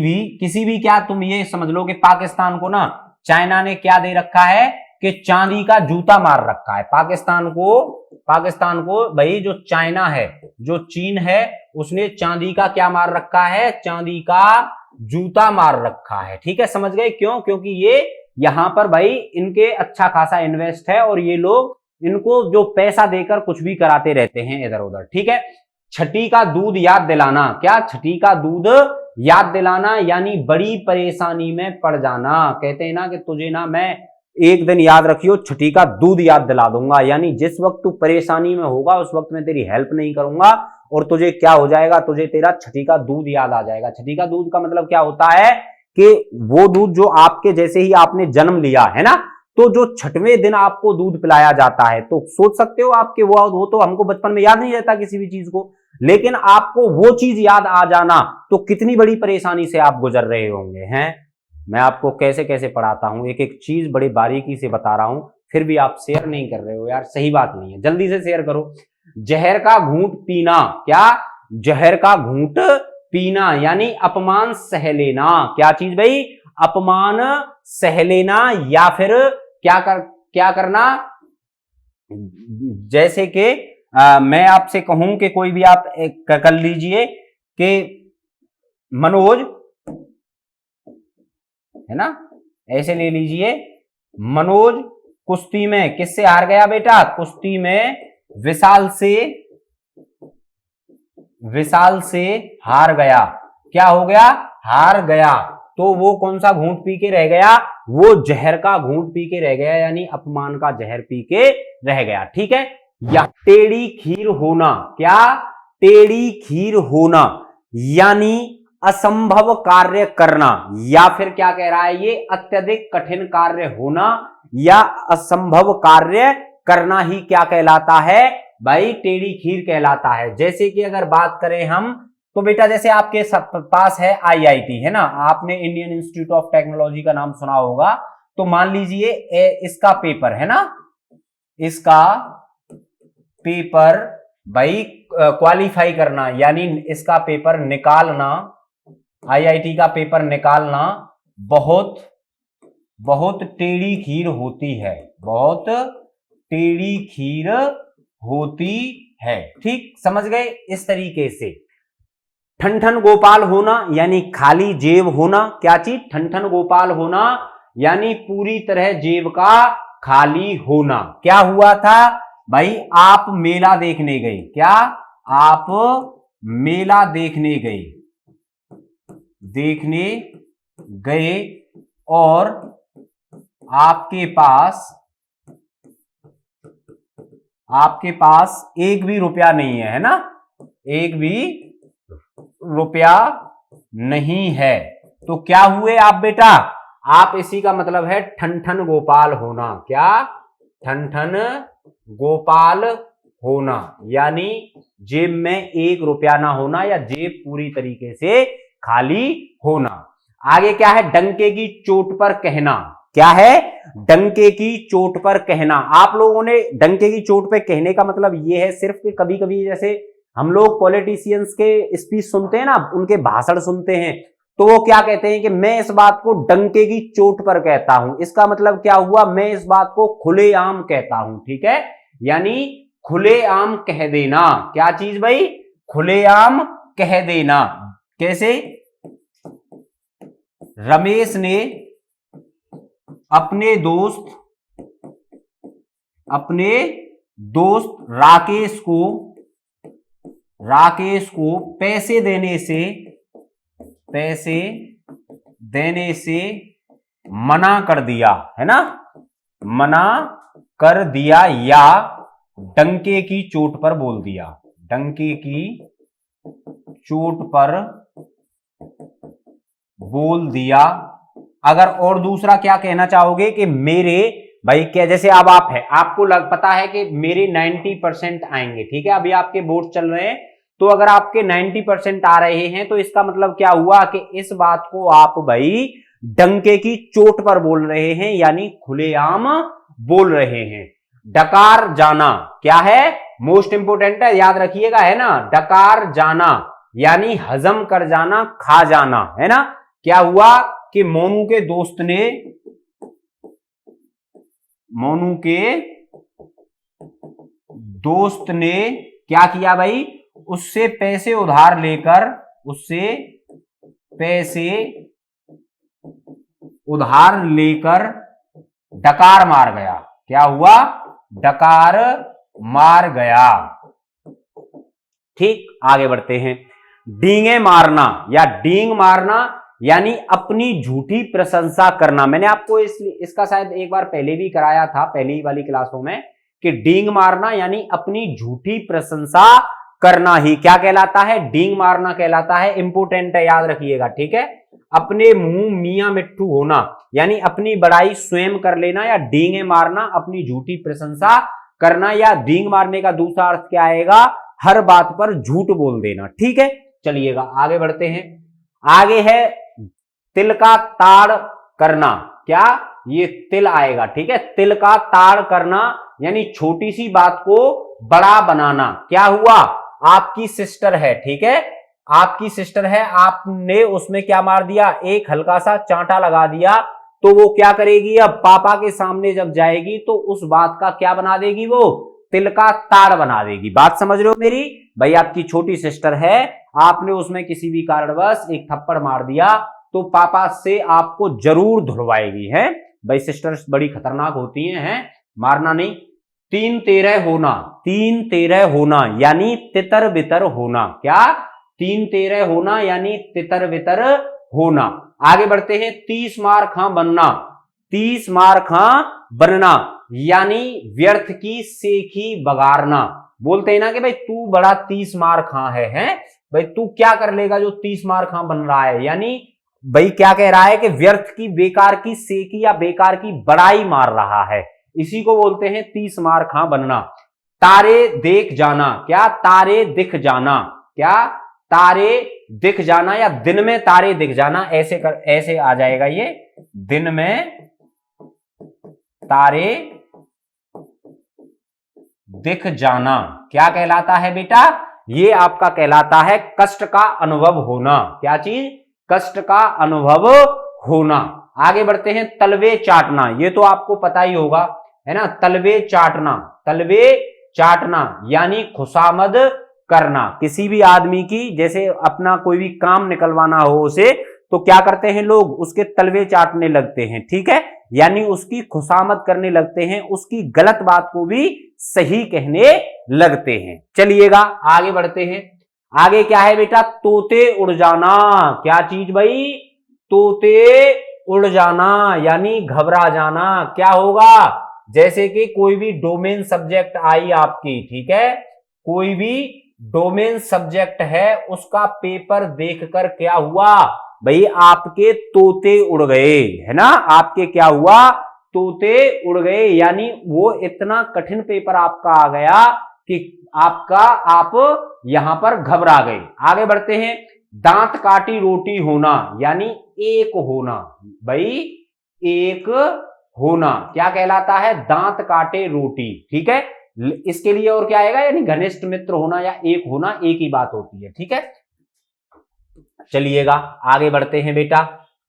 भी क्या, तुम ये समझ लो कि पाकिस्तान को ना चाइना ने क्या दे रखा है कि चांदी का जूता मार रखा है। पाकिस्तान को भाई जो चाइना है, जो चीन है, उसने चांदी का क्या मार रखा है, चांदी का जूता मार रखा है। ठीक है, समझ गए क्यों, क्योंकि ये यहां पर भाई इनके अच्छा खासा इन्वेस्ट है और ये लोग इनको जो पैसा देकर कुछ भी कराते रहते हैं इधर उधर। ठीक है, छठी का दूध याद दिलाना, क्या, छठी का दूध याद दिलाना यानी बड़ी परेशानी में पड़ जाना। कहते हैं ना कि तुझे ना मैं एक दिन याद रखियो छठी का दूध याद दिला दूंगा, यानी जिस वक्त तू परेशानी में होगा उस वक्त मैं तेरी हेल्प नहीं करूंगा और तुझे क्या हो जाएगा, तुझे तेरा छठी का दूध याद आ जाएगा। छठी का दूध का मतलब क्या होता है कि वो दूध जो आपके जैसे ही आपने जन्म लिया है ना, तो जो छठवें दिन आपको दूध पिलाया जाता है, तो सोच सकते हो आपके वो तो हमको बचपन में याद नहीं रहता किसी भी चीज को, लेकिन आपको वो चीज याद आ जाना तो कितनी बड़ी परेशानी से आप गुजर रहे होंगे। हैं, मैं आपको कैसे कैसे पढ़ाता हूं, एक एक चीज बड़ी बारीकी से बता रहा हूं, फिर भी आप शेयर नहीं कर रहे हो यार, सही बात नहीं है, जल्दी से शेयर करो। जहर का घूंट पीना, क्या, जहर का घूंट पीना यानी अपमान सह लेना। क्या चीज भाई, अपमान सह लेना, या फिर क्या करना, जैसे कि मैं आपसे कहूं कि कोई भी आप कर लीजिए कि मनोज, है ना, ऐसे ले लीजिए, मनोज कुश्ती में किससे हार गया बेटा, कुश्ती में विशाल से हार गया। क्या हो गया, हार गया, तो वो कौन सा घूंट पी के रह गया, वो जहर का घूंट पी के रह गया, यानी अपमान का जहर पी के रह गया। ठीक है, या टेढ़ी खीर होना, क्या, टेढ़ी खीर होना यानी असंभव कार्य करना, या फिर क्या कह रहा है ये, अत्यधिक कठिन कार्य होना या असंभव कार्य करना ही क्या कहलाता है भाई, टेढ़ी खीर कहलाता है। जैसे कि अगर बात करें हम, तो बेटा जैसे आपके पास है आईआईटी, है ना, आपने इंडियन इंस्टीट्यूट ऑफ टेक्नोलॉजी का नाम सुना होगा, तो मान लीजिए इसका पेपर है ना, इसका पेपर भाई क्वालिफाई करना यानी इसका पेपर निकालना, आईआईटी का पेपर निकालना बहुत टेढ़ी खीर होती है, बहुत टेढ़ी खीर होती है। ठीक, समझ गए, इस तरीके से। ठन गोपाल होना यानी खाली जेब होना, क्या चीज, ठन गोपाल होना यानी पूरी तरह जेब का खाली होना। क्या हुआ था, भाई आप मेला देखने गए, क्या आप मेला देखने गए और आपके पास एक भी रुपया नहीं है ना, एक भी रुपया नहीं है, तो क्या हुए आप बेटा, आप इसी का मतलब है ठन ठन गोपाल होना, क्या ठन ठन गोपाल होना, यानी जेब में एक रुपया ना होना या जेब पूरी तरीके से खाली होना। आगे क्या है, डंके की चोट पर कहना, क्या है, डंके की चोट पर कहना। आप लोगों ने डंके की चोट पर कहने का मतलब यह है सिर्फ कि कभी कभी जैसे हम लोग पॉलिटिशियंस के स्पीच सुनते हैं ना, उनके भाषण सुनते हैं, तो वो क्या कहते हैं कि मैं इस बात को डंके की चोट पर कहता हूं, इसका मतलब क्या हुआ, मैं इस बात को खुलेआम कहता हूं, ठीक है, यानी खुलेआम कह देना, क्या चीज भाई, खुलेआम कह देना। कैसे, रमेश ने अपने दोस्त राकेश को पैसे देने से मना कर दिया, है ना, मना कर दिया या डंके की चोट पर बोल दिया, डंके की चोट पर बोल दिया। अगर और दूसरा क्या कहना चाहोगे कि मेरे भाई, क्या जैसे अब आप है, आपको पता है कि मेरे 90% आएंगे, ठीक है, अभी आपके वोट चल रहे हैं, तो अगर आपके 90% आ रहे हैं तो इसका मतलब क्या हुआ कि इस बात को आप भाई डंके की चोट पर बोल रहे हैं, यानी खुलेआम बोल रहे हैं। डकार जाना क्या है, मोस्ट इंपोर्टेंट है, याद रखिएगा, है ना, डकार जाना यानी हजम कर जाना, खा जाना, है ना। क्या हुआ कि मोनू के दोस्त ने क्या किया भाई, उससे पैसे उधार लेकर डकार मार गया, क्या हुआ, डकार मार गया। ठीक, आगे बढ़ते हैं। डींगे मारना या डींग मारना यानी अपनी झूठी प्रशंसा करना। मैंने आपको इसका शायद एक बार पहले भी कराया था, पहली वाली क्लासों में, कि डींग मारना यानी अपनी झूठी प्रशंसा करना ही क्या कहलाता है, डींग मारना कहलाता है। इंपोर्टेंट है, याद रखिएगा, ठीक है। अपने मुंह मियां मिट्ठू होना यानी अपनी बड़ाई स्वयं कर लेना, या डींगे मारना अपनी झूठी प्रशंसा करना, या डींग मारने का दूसरा अर्थ क्या आएगा, हर बात पर झूठ बोल देना, ठीक है। चलिएगा आगे बढ़ते हैं। आगे है तिल का ताड़ करना, क्या, ये तिल आएगा, ठीक है, तिल का ताड़ करना यानी छोटी सी बात को बड़ा बनाना। क्या हुआ, आपकी सिस्टर है, ठीक है, आपकी सिस्टर है, आपने उसमें क्या मार दिया, एक हल्का सा चांटा लगा दिया, तो वो क्या करेगी, अब पापा के सामने जब जाएगी तो उस बात का क्या बना देगी, वो तिल का ताड़ बना देगी। बात समझ रहे हो मेरी भाई, आपकी छोटी सिस्टर है, आपने उसमें किसी भी कारणवश एक थप्पड़ मार दिया तो पापा से आपको जरूर धुलवाएगी, है भाई, सिस्टर्स बड़ी खतरनाक होती हैं, मारना नहीं। तीन तेरह होना यानी तितर बितर होना, क्या, तीन तेरह होना यानी तितर बितर होना। आगे बढ़ते हैं। 30 मार खां बनना यानी व्यर्थ की सेखी बगारना। बोलते हैं ना कि भाई तू बड़ा 30 मार खां है, भाई तू क्या कर लेगा जो 30 मार खां बन रहा है, यानी भाई क्या कह रहा है कि व्यर्थ की, बेकार की सेकी या बेकार की बड़ाई मार रहा है, इसी को बोलते हैं 30 मार खां बनना। तारे देख जाना, क्या, तारे दिख जाना, क्या, तारे दिख जाना या दिन में तारे दिख जाना, ऐसे आ जाएगा ये, दिन में तारे दिख जाना क्या कहलाता है बेटा, ये आपका कहलाता है कष्ट का अनुभव होना। क्या चीज, कष्ट का अनुभव होना। आगे बढ़ते हैं। तलवे चाटना, ये तो आपको पता ही होगा, है ना, तलवे चाटना यानी खुशामद करना। किसी भी आदमी की जैसे अपना कोई भी काम निकलवाना हो उसे, तो क्या करते हैं लोग, उसके तलवे चाटने लगते हैं, ठीक है, यानी उसकी खुशामद करने लगते हैं, उसकी गलत बात को भी सही कहने लगते हैं। चलिएगा आगे बढ़ते हैं। आगे क्या है बेटा, तोते उड़ जाना। क्या चीज भाई, तोते उड़ जाना यानी घबरा जाना। क्या होगा, जैसे कि कोई भी डोमेन सब्जेक्ट आई आपकी, ठीक है, कोई भी डोमेन सब्जेक्ट है, उसका पेपर देखकर क्या हुआ भाई, आपके तोते उड़ गए, है ना, आपके क्या हुआ, तोते उड़ गए, यानी वो इतना कठिन पेपर आपका आ गया कि आप यहां पर घबरा गए। आगे बढ़ते हैं। दांत काटी रोटी होना यानी एक होना। भाई एक होना क्या कहलाता है, दांत काटे रोटी, ठीक है। इसके लिए और क्या आएगा, यानी घनिष्ठ मित्र होना या एक होना, एक ही बात होती है, ठीक है। चलिएगा आगे बढ़ते हैं बेटा।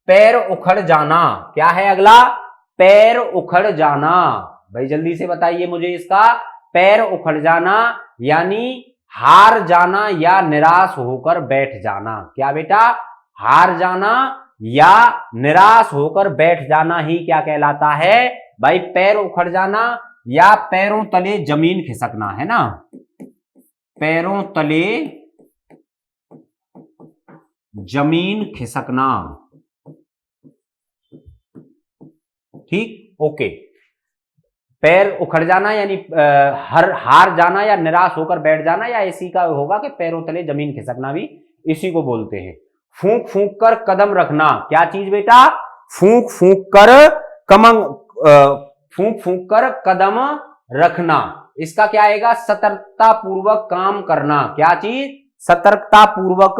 पैर उखड़ जाना, क्या है अगला, पैर उखड़ जाना। भाई जल्दी से बताइए मुझे इसका, पैर उखड़ जाना यानी हार जाना या निराश होकर बैठ जाना। क्या बेटा, हार जाना या निराश होकर बैठ जाना ही क्या कहलाता है भाई, पैर उखड़ जाना या पैरों तले जमीन खिसकना, है ना, पैरों तले जमीन खिसकना, ठीक, ओके। पैर उखड़ जाना यानी हार जाना या निराश होकर बैठ जाना, या इसी का होगा कि पैरों तले जमीन खिसकना भी इसी को बोलते हैं। फूंक फूंक कर कदम रखना, क्या चीज बेटा, फूंक फूंक कर फूंक फूंक कर कदम रखना। इसका क्या आएगा, सतर्कता पूर्वक काम करना। क्या चीज, सतर्कता पूर्वक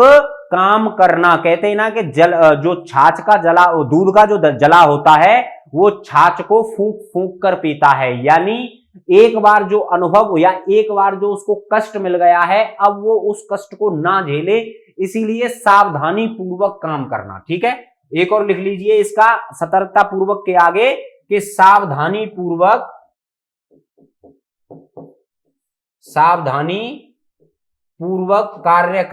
काम करना। कहते हैं ना कि जो छाछ का जला, दूध का जो जला होता है वो छाछ को फूंक फूंक कर पीता है, यानी एक बार जो अनुभव या एक बार जो उसको कष्ट मिल गया है, अब वो उस कष्ट को ना झेले, इसीलिए सावधानी पूर्वक काम करना, ठीक है। एक और लिख लीजिए इसका, सतर्कता पूर्वक के आगे कि सावधानी पूर्वक कार्य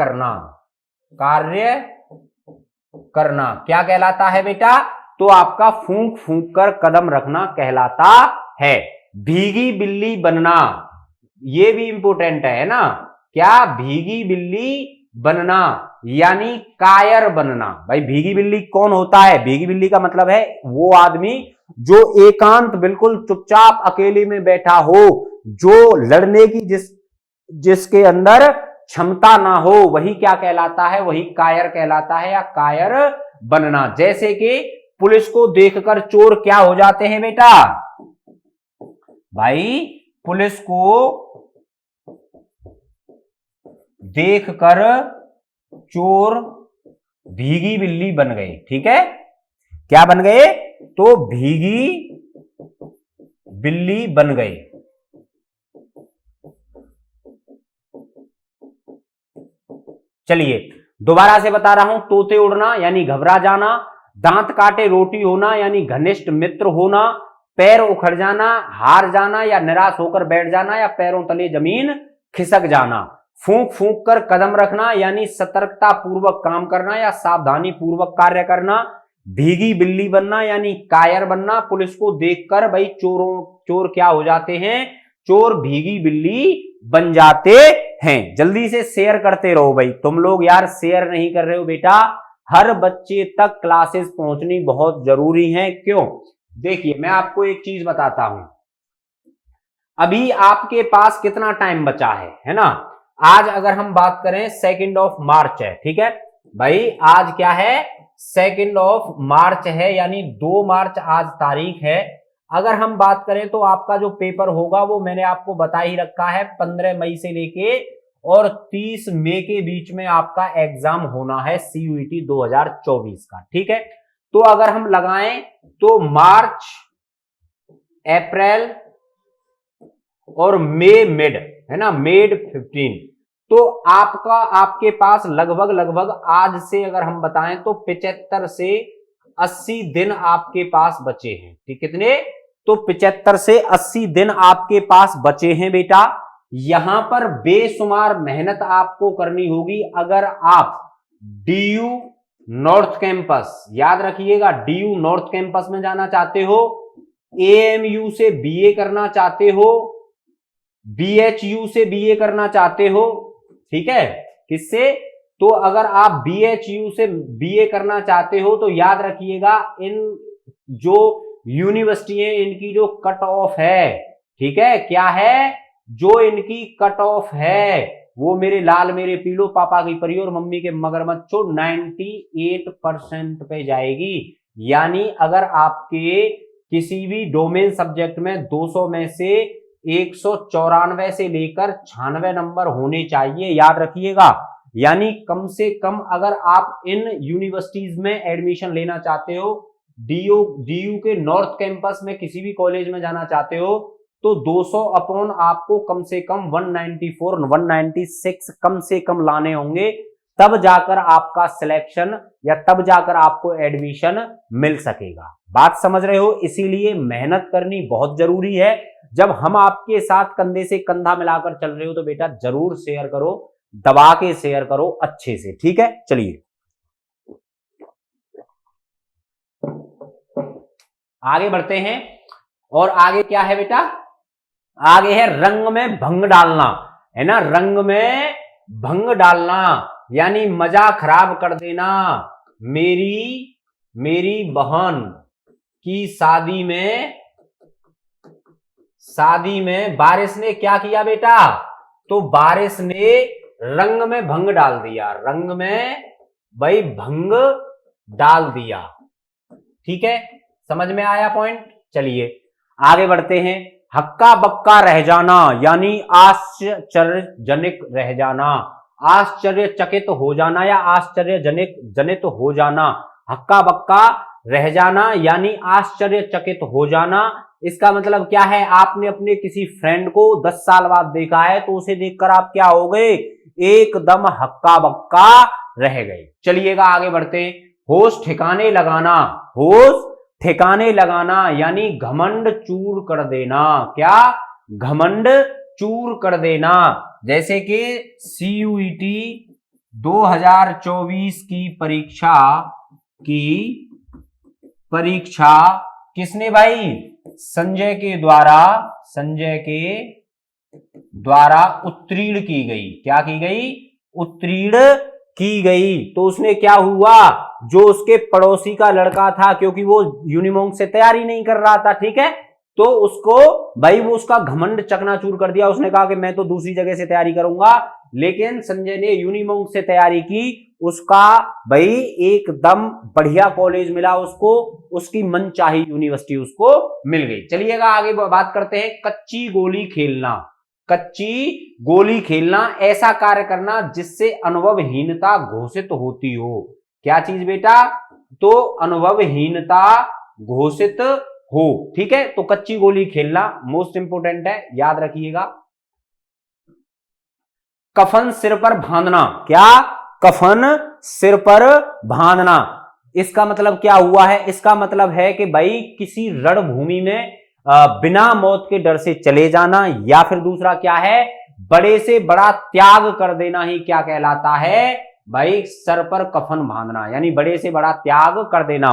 करना क्या कहलाता है बेटा, तो आपका फूंक फूंक कर कदम रखना कहलाता है। भीगी बिल्ली बनना, ये भी इंपॉर्टेंट है ना, क्या, भीगी बिल्ली बनना यानी कायर बनना। भाई भीगी बिल्ली कौन होता है, भीगी बिल्ली का मतलब है वो आदमी जो एकांत बिल्कुल चुपचाप अकेले में बैठा हो, जो लड़ने की जिसके अंदर क्षमता ना हो, वही क्या कहलाता है, वही कायर कहलाता है या कायर बनना। जैसे कि पुलिस को देखकर चोर क्या हो जाते हैं बेटा, भाई पुलिस को देखकर चोर भीगी बिल्ली बन गए, ठीक है, क्या बन गए, तो भीगी बिल्ली बन गए। चलिए दोबारा से बता रहा हूं, तोते उड़ना यानी घबरा जाना, दांत काटे रोटी होना यानी घनिष्ठ मित्र होना, पैर उखड़ जाना, हार जाना या निराश होकर बैठ जाना, या पैरों तले जमीन खिसक जाना। फूंक फूंक कर कदम रखना यानी सतर्कता पूर्वक काम करना या सावधानी पूर्वक कार्य करना। भीगी बिल्ली बनना यानी कायर बनना, पुलिस को देखकर भाई चोर क्या हो जाते हैं, चोर भीगी बिल्ली बन जाते हैं। जल्दी से शेयर करते रहो भाई, तुम लोग यार शेयर नहीं कर रहे हो बेटा, हर बच्चे तक क्लासेस पहुंचनी बहुत जरूरी है। क्यों, देखिए मैं आपको एक चीज बताता हूं, अभी आपके पास कितना टाइम बचा है ना। आज अगर हम बात करें 2 मार्च है, ठीक है भाई, आज क्या है, 2 मार्च है, यानी 2 मार्च आज तारीख है। अगर हम बात करें तो आपका जो पेपर होगा वो मैंने आपको बता ही रखा है, 15 मई से लेके और 30 मई के बीच में आपका एग्जाम होना है CUET 2024 का, ठीक है। तो अगर हम लगाएं तो मार्च, अप्रैल और मई मिड, है ना, मिड 15, तो आपके पास लगभग आज से अगर हम बताएं तो 75 से 80 दिन आपके पास बचे हैं, ठीक, कितने, तो 75 से 80 दिन आपके पास बचे हैं बेटा। यहां पर बेशुमार मेहनत आपको करनी होगी अगर आप DU नॉर्थ कैंपस, याद रखिएगा, डीयू नॉर्थ कैंपस में जाना चाहते हो, एएमयू से बीए करना चाहते हो, बीएचयू से बीए करना चाहते हो, ठीक है, किससे, तो अगर आप बीएचयू से बीए करना चाहते हो तो याद रखिएगा इन जो यूनिवर्सिटी है इनकी जो कट ऑफ है, ठीक है, क्या है, जो इनकी कट ऑफ है वो मेरे लाल मेरे पीलो पापा की परी और मम्मी के मगरमच्छो 98% पे जाएगी। यानी अगर आपके किसी भी डोमेन सब्जेक्ट में 200 में से 194 से लेकर 96 नंबर होने चाहिए, याद रखिएगा। यानी कम से कम अगर आप इन यूनिवर्सिटीज में एडमिशन लेना चाहते हो, डीयू के नॉर्थ कैंपस में किसी भी कॉलेज में जाना चाहते हो, तो 200 अपॉन आपको कम से कम 194 196 कम से कम लाने होंगे, तब जाकर आपका सिलेक्शन या तब जाकर आपको एडमिशन मिल सकेगा। बात समझ रहे हो? इसीलिए मेहनत करनी बहुत जरूरी है। जब हम आपके साथ कंधे से कंधा मिलाकर चल रहे हो तो बेटा जरूर शेयर करो, दबा के शेयर करो अच्छे से, ठीक है। चलिए आगे बढ़ते हैं। और आगे क्या है बेटा, आगे है रंग में भंग डालना, है ना, रंग में भंग डालना यानी मजा खराब कर देना। मेरी बहन की शादी में बारिश ने क्या किया बेटा, तो बारिश ने रंग में भंग डाल दिया, रंग में भाई भंग डाल दिया, ठीक है, समझ में आया पॉइंट। चलिए आगे बढ़ते हैं। हक्का बक्का रह जाना यानी आश्चर्यजनक रह जाना, आश्चर्यचकित हो जाना या आश्चर्यजनित हो जाना। हक्का बक्का रह जाना यानी आश्चर्यचकित हो जाना। इसका मतलब क्या है, आपने अपने किसी फ्रेंड को 10 साल बाद देखा है तो उसे देखकर आप क्या हो गए, एकदम हक्का बक्का रह गए। चलिएगा आगे बढ़ते हैं। होश ठिकाने लगाना, होश ठिकाने लगाना यानी घमंड चूर कर देना। क्या, घमंड चूर कर देना। जैसे कि CUET 2024 की परीक्षा किसने भाई, संजय के द्वारा उत्तीर्ण की गई। क्या की गई, उत्तीर्ण की गई। तो उसने क्या हुआ, जो उसके पड़ोसी का लड़का था, क्योंकि वो यूनिमोंक से तैयारी नहीं कर रहा था, ठीक है, तो उसको भाई वो उसका घमंड चकनाचूर कर दिया। उसने कहा कि मैं तो दूसरी जगह से तैयारी करूंगा, लेकिन संजय ने यूनिमोंक से तैयारी की, उसका भाई एकदम बढ़िया कॉलेज मिला उसको, उसकी मनचाही यूनिवर्सिटी उसको मिल गई। चलिएगा आगे बात करते हैं। कच्ची गोली खेलना, कच्ची गोली खेलना ऐसा कार्य करना जिससे अनुभवहीनता घोषित होती हो। क्या चीज बेटा, तो अनुभवहीनता घोषित हो, ठीक है। तो कच्ची गोली खेलना मोस्ट इंपोर्टेंट है, याद रखिएगा। कफन सिर पर बांधना, क्या, कफन सिर पर बांधना। इसका मतलब क्या हुआ है, इसका मतलब है कि भाई किसी रणभूमि में बिना मौत के डर से चले जाना, या फिर दूसरा क्या है, बड़े से बड़ा त्याग कर देना ही क्या कहलाता है भाई, सर पर कफन बांधना यानी बड़े से बड़ा त्याग कर देना।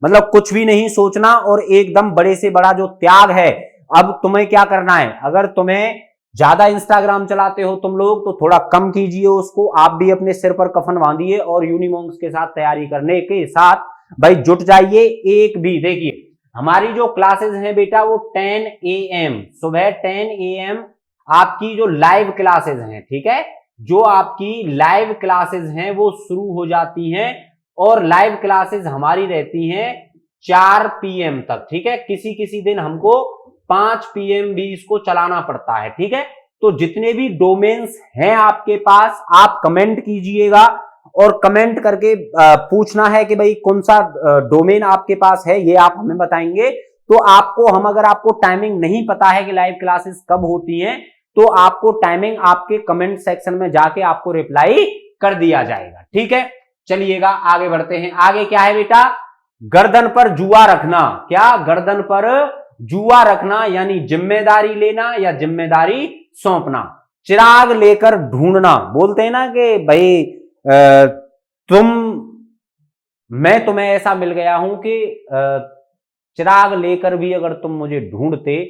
मतलब कुछ भी नहीं सोचना और एकदम बड़े से बड़ा जो त्याग है। अब तुम्हें क्या करना है, अगर तुम्हें ज्यादा इंस्टाग्राम चलाते हो तुम लोग तो थोड़ा कम कीजिए उसको, आप भी अपने सिर पर कफन बांधिए और यूनिमोंक्स के साथ तैयारी करने के साथ भाई जुट जाइए। एक भी देखिए हमारी जो क्लासेस हैं बेटा वो 10 AM सुबह 10 AM आपकी जो लाइव क्लासेस हैं, ठीक है, जो आपकी लाइव क्लासेस हैं वो शुरू हो जाती हैं और लाइव क्लासेस हमारी रहती हैं 4 PM तक, ठीक है। किसी किसी दिन हमको 5 PM भी इसको चलाना पड़ता है, ठीक है। तो जितने भी डोमेन्स हैं आपके पास आप कमेंट कीजिएगा और कमेंट करके पूछना है कि भाई कौन सा डोमेन आपके पास है, ये आप हमें बताएंगे। तो आपको हम अगर आपको टाइमिंग नहीं पता है कि लाइव क्लासेस कब होती हैं तो आपको टाइमिंग आपके कमेंट सेक्शन में जाके आपको रिप्लाई कर दिया जाएगा, ठीक है। चलिएगा आगे बढ़ते हैं। आगे क्या है बेटा, गर्दन पर जुआ रखना। क्या, गर्दन पर जुआ रखना यानी जिम्मेदारी लेना या जिम्मेदारी सौंपना। चिराग लेकर ढूंढना, बोलते हैं ना कि भाई तुम मैं तुम्हें ऐसा मिल गया हूं कि चिराग लेकर भी अगर तुम मुझे ढूंढते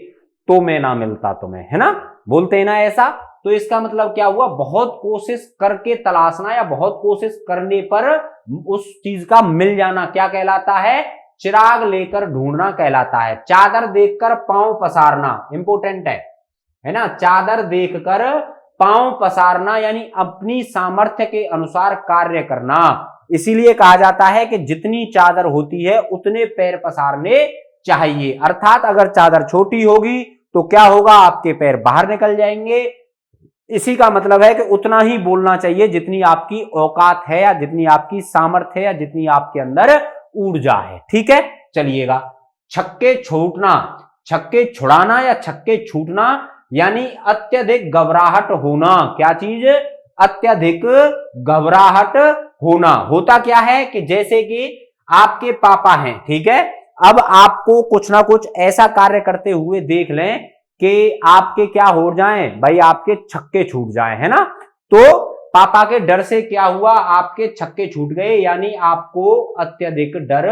तो मैं ना मिलता तुम्हें, है ना, बोलते हैं ना ऐसा। तो इसका मतलब क्या हुआ, बहुत कोशिश करके तलाशना या बहुत कोशिश करने पर उस चीज का मिल जाना क्या कहलाता है, चिराग लेकर ढूंढना कहलाता है। चादर देखकर पांव पसारना इंपोर्टेंट है ना, चादर देखकर पांव पसारना यानी अपनी सामर्थ्य के अनुसार कार्य करना। इसीलिए कहा जाता है कि जितनी चादर होती है उतने पैर पसारने चाहिए, अर्थात अगर चादर छोटी होगी तो क्या होगा, आपके पैर बाहर निकल जाएंगे। इसी का मतलब है कि उतना ही बोलना चाहिए जितनी आपकी औकात है या जितनी आपकी सामर्थ्य है या जितनी आपके अंदर ऊर्जा है। ठीक है, चलिएगा। छक्के छूटना, छक्के छुड़ाना या छक्के छूटना यानी अत्यधिक घबराहट होना। क्या चीज, अत्यधिक घबराहट होना। होता क्या है कि जैसे कि आपके पापा हैं, ठीक है, अब आपको कुछ ना कुछ ऐसा कार्य करते हुए देख लें कि आपके क्या हो जाए भाई, आपके छक्के छूट जाए, है ना। तो पापा के डर से क्या हुआ, आपके छक्के छूट गए यानी आपको अत्यधिक डर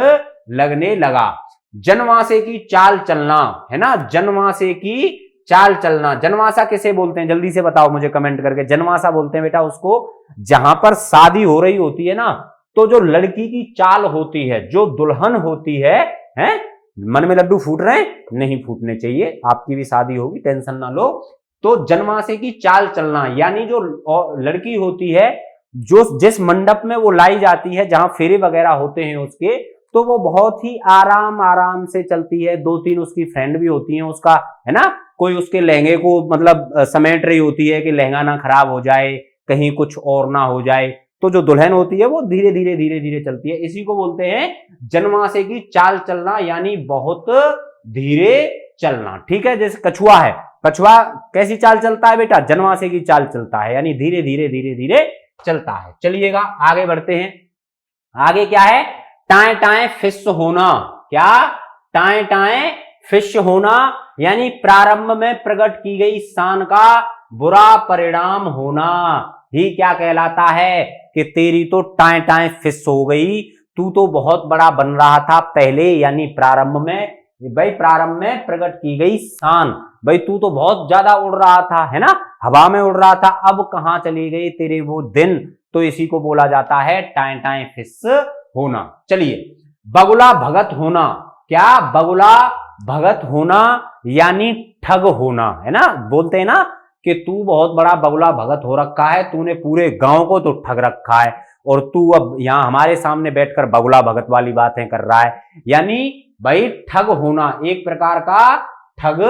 लगने लगा। जनवासे की चाल चलना, है ना, जनवासे की चाल चलना। जनवासा किसे बोलते हैं, जल्दी से बताओ मुझे कमेंट करके। जनवासा बोलते हैं बेटा उसको जहां पर शादी हो रही होती है ना, तो जो लड़की की चाल होती है, जो दुल्हन होती है, मन में लड्डू फूट रहे हैं, नहीं फूटने चाहिए, आपकी भी शादी होगी, टेंशन ना लो। तो जनवासे की चाल चलना यानी जो लड़की होती है, जो जिस मंडप में वो लाई जाती है, जहां फेरे वगैरह होते हैं उसके, तो वो बहुत ही आराम आराम से चलती है। दो तीन उसकी फ्रेंड भी होती हैं उसका, है ना, कोई उसके लहंगे को मतलब समेट रही होती है कि लहंगा ना खराब हो जाए, कहीं कुछ और ना हो जाए। तो जो दुल्हन होती है वो धीरे धीरे धीरे धीरे चलती है। इसी को बोलते हैं जनवासे की चाल चलना यानी बहुत धीरे चलना। ठीक है, जैसे कछुआ है, कछुआ कैसी चाल चलता है बेटा, जनवासे की चाल चलता है यानी धीरे धीरे धीरे धीरे चलता है। चलिएगा आगे बढ़ते हैं। आगे क्या है, टाए टाए फिश होना। क्या, टाए टाए फिश होना यानी प्रारंभ में प्रकट की गई शान का बुरा परिणाम होना ही क्या कहलाता है कि तेरी तो टाए टाए फिश हो गई, तू तो बहुत बड़ा बन रहा था पहले, यानी प्रारंभ में, भाई प्रारंभ में प्रकट की गई शान, भाई तू तो बहुत ज्यादा उड़ रहा था, है ना, हवा में उड़ रहा था, अब कहां चली गई तेरे वो दिन। तो इसी को बोला जाता है टाए टाए फिश होना। चलिए, बगुला भगत होना। क्या, बगुला भगत होना यानी ठग होना, है ना, बोलते हैं ना कि तू बहुत बड़ा बगुला भगत हो रखा है, तूने पूरे गांव को तो ठग रखा है और तू अब यहां हमारे सामने बैठकर बगुला भगत वाली बातें कर रहा है। यानी भाई ठग होना, एक प्रकार का ठग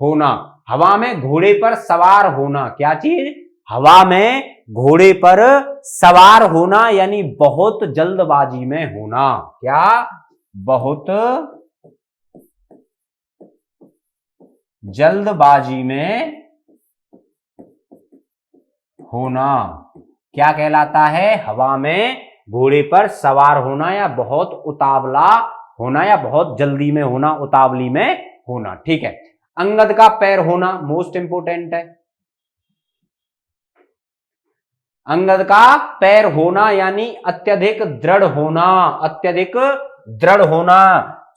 होना। हवा में घोड़े पर सवार होना। क्या चीज, हवा में घोड़े पर सवार होना यानी बहुत जल्दबाजी में होना। क्या, बहुत जल्दबाजी में होना क्या कहलाता है, हवा में घोड़े पर सवार होना या बहुत उतावला होना या बहुत जल्दी में होना, उतावली में होना। ठीक है, अंगद का पैर होना मोस्ट इंपोर्टेंट है। अंगद का पैर होना यानी अत्यधिक दृढ़ होना, अत्यधिक दृढ़ होना।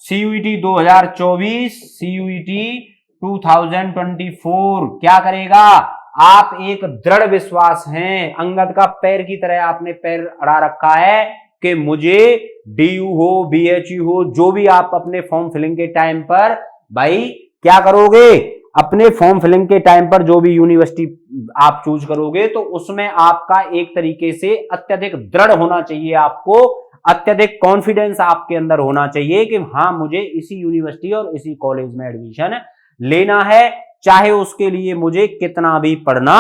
सीयूईटी 2024, सीयूईटी 2024 क्या करेगा, आप एक दृढ़ विश्वास हैं, अंगद का पैर की तरह आपने पैर अड़ा रखा है कि मुझे डीयू हो, बीएचयू हो, जो भी आप अपने फॉर्म फिलिंग के टाइम पर भाई क्या करोगे, अपने फॉर्म फिलिंग के टाइम पर जो भी यूनिवर्सिटी आप चूज करोगे तो उसमें आपका एक तरीके से अत्यधिक दृढ़ होना चाहिए, आपको अत्यधिक कॉन्फिडेंस आपके अंदर होना चाहिए कि हाँ मुझे इसी यूनिवर्सिटी और इसी कॉलेज में एडमिशन लेना है, चाहे उसके लिए मुझे कितना भी पढ़ना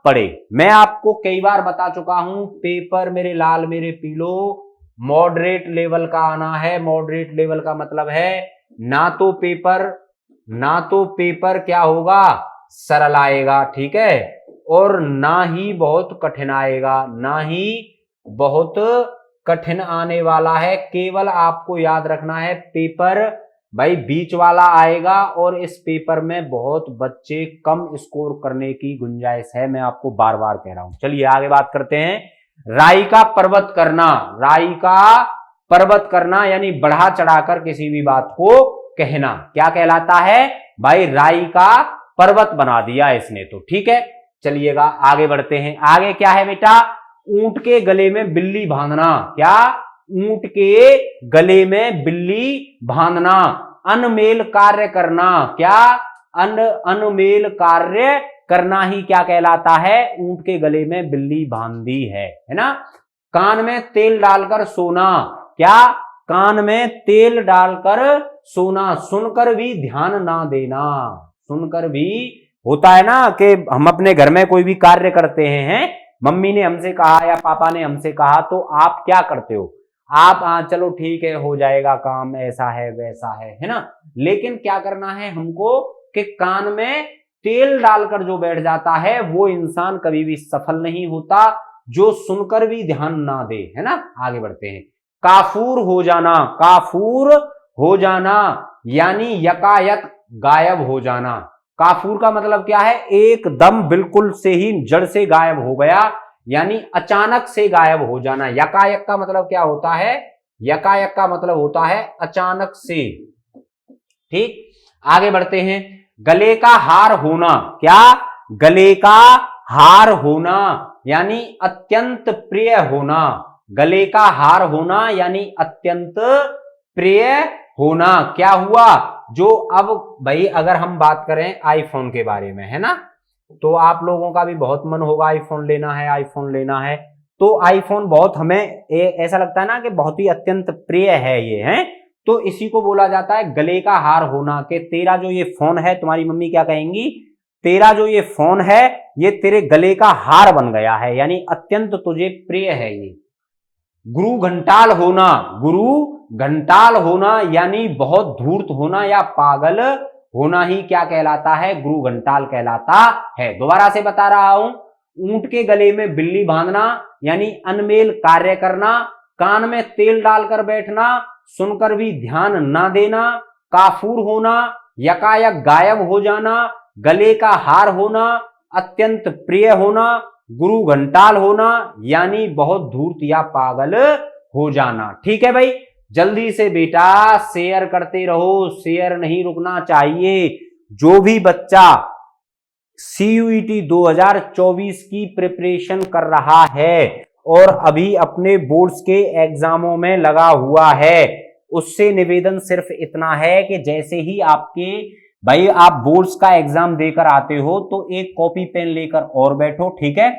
पड़े। मैं आपको कई बार बता चुका हूं, पेपर मेरे लाल मेरे पीलो मॉडरेट लेवल का आना है। मॉडरेट लेवल का मतलब है ना तो पेपर क्या होगा, सरल आएगा, ठीक है, और ना ही बहुत कठिन आएगा, ना ही बहुत कठिन आने वाला है। केवल आपको याद रखना है पेपर भाई बीच वाला आएगा और इस पेपर में बहुत बच्चे कम स्कोर करने की गुंजाइश है, मैं आपको बार बार कह रहा हूं। चलिए आगे बात करते हैं। राई का पर्वत करना। राई का पर्वत करना यानी बढ़ा चढ़ाकर किसी भी बात को कहना, क्या कहलाता है भाई? राई का पर्वत बना दिया इसने तो। ठीक है, चलिएगा आगे बढ़ते हैं। आगे क्या है बेटा? ऊंट के गले में बिल्ली बांधना। क्या? ऊंट के गले में बिल्ली बांधना। अनमेल कार्य करना। क्या? अनमेल कार्य करना ही क्या कहलाता है? ऊंट के गले में बिल्ली बांध दी है ना। कान में तेल डालकर सोना। क्या? कान में तेल डालकर सोना, सुनकर भी ध्यान ना देना। सुनकर भी होता है ना कि हम अपने घर में कोई भी कार्य करते हैं, मम्मी ने हमसे कहा या पापा ने हमसे कहा, तो आप क्या करते हो? आप चलो ठीक है, हो जाएगा काम, ऐसा है वैसा है ना। लेकिन क्या करना है हमको कि कान में तेल डालकर जो बैठ जाता है वो इंसान कभी भी सफल नहीं होता, जो सुनकर भी ध्यान ना दे, है ना। आगे बढ़ते हैं। काफूर हो जाना। काफूर हो जाना यानी यकायक गायब हो जाना। काफूर का मतलब क्या है? एकदम बिल्कुल से ही जड़ से गायब हो गया, यानी अचानक से गायब हो जाना। यकायक का मतलब क्या होता है? यकायक का मतलब होता है अचानक से। ठीक, आगे बढ़ते हैं। गले का हार होना। क्या? गले का हार होना यानी अत्यंत प्रिय होना। गले का हार होना यानी अत्यंत प्रिय होना। क्या हुआ? जो अब भाई अगर हम बात करें आईफोन के बारे में, है ना, तो आप लोगों का भी बहुत मन होगा आईफोन लेना है, आईफोन लेना है। तो आईफोन बहुत हमें ऐसा लगता है ना कि बहुत ही अत्यंत प्रिय है ये, है। तो इसी को बोला जाता है गले का हार होना, कि तेरा जो ये फोन है, तुम्हारी मम्मी क्या कहेंगी? तेरा जो ये फोन है ये तेरे गले का हार बन गया है, यानी अत्यंत तुझे प्रिय है ये। गुरु घंटाल होना। गुरु घंटाल होना यानी बहुत धूर्त होना या पागल होना ही क्या कहलाता है? गुरु घंटाल कहलाता है। दोबारा से बता रहा हूं, ऊंट के गले में बिल्ली बांधना यानी अनमेल कार्य करना, कान में तेल डालकर बैठना, सुनकर भी ध्यान ना देना, काफूर होना, यकायक गायब हो जाना, गले का हार होना, अत्यंत प्रिय होना, गुरु घंटाल होना यानी बहुत धूर्त या पागल हो जाना। ठीक है भाई, जल्दी से बेटा शेयर करते रहो, शेयर नहीं रुकना चाहिए। जो भी बच्चा सीयूईटी 2024 की प्रिपरेशन कर रहा है और अभी अपने बोर्ड्स के एग्जामों में लगा हुआ है, उससे निवेदन सिर्फ इतना है कि जैसे ही आपके भाई आप बोर्ड्स का एग्जाम देकर आते हो तो एक कॉपी पेन लेकर और बैठो। ठीक है,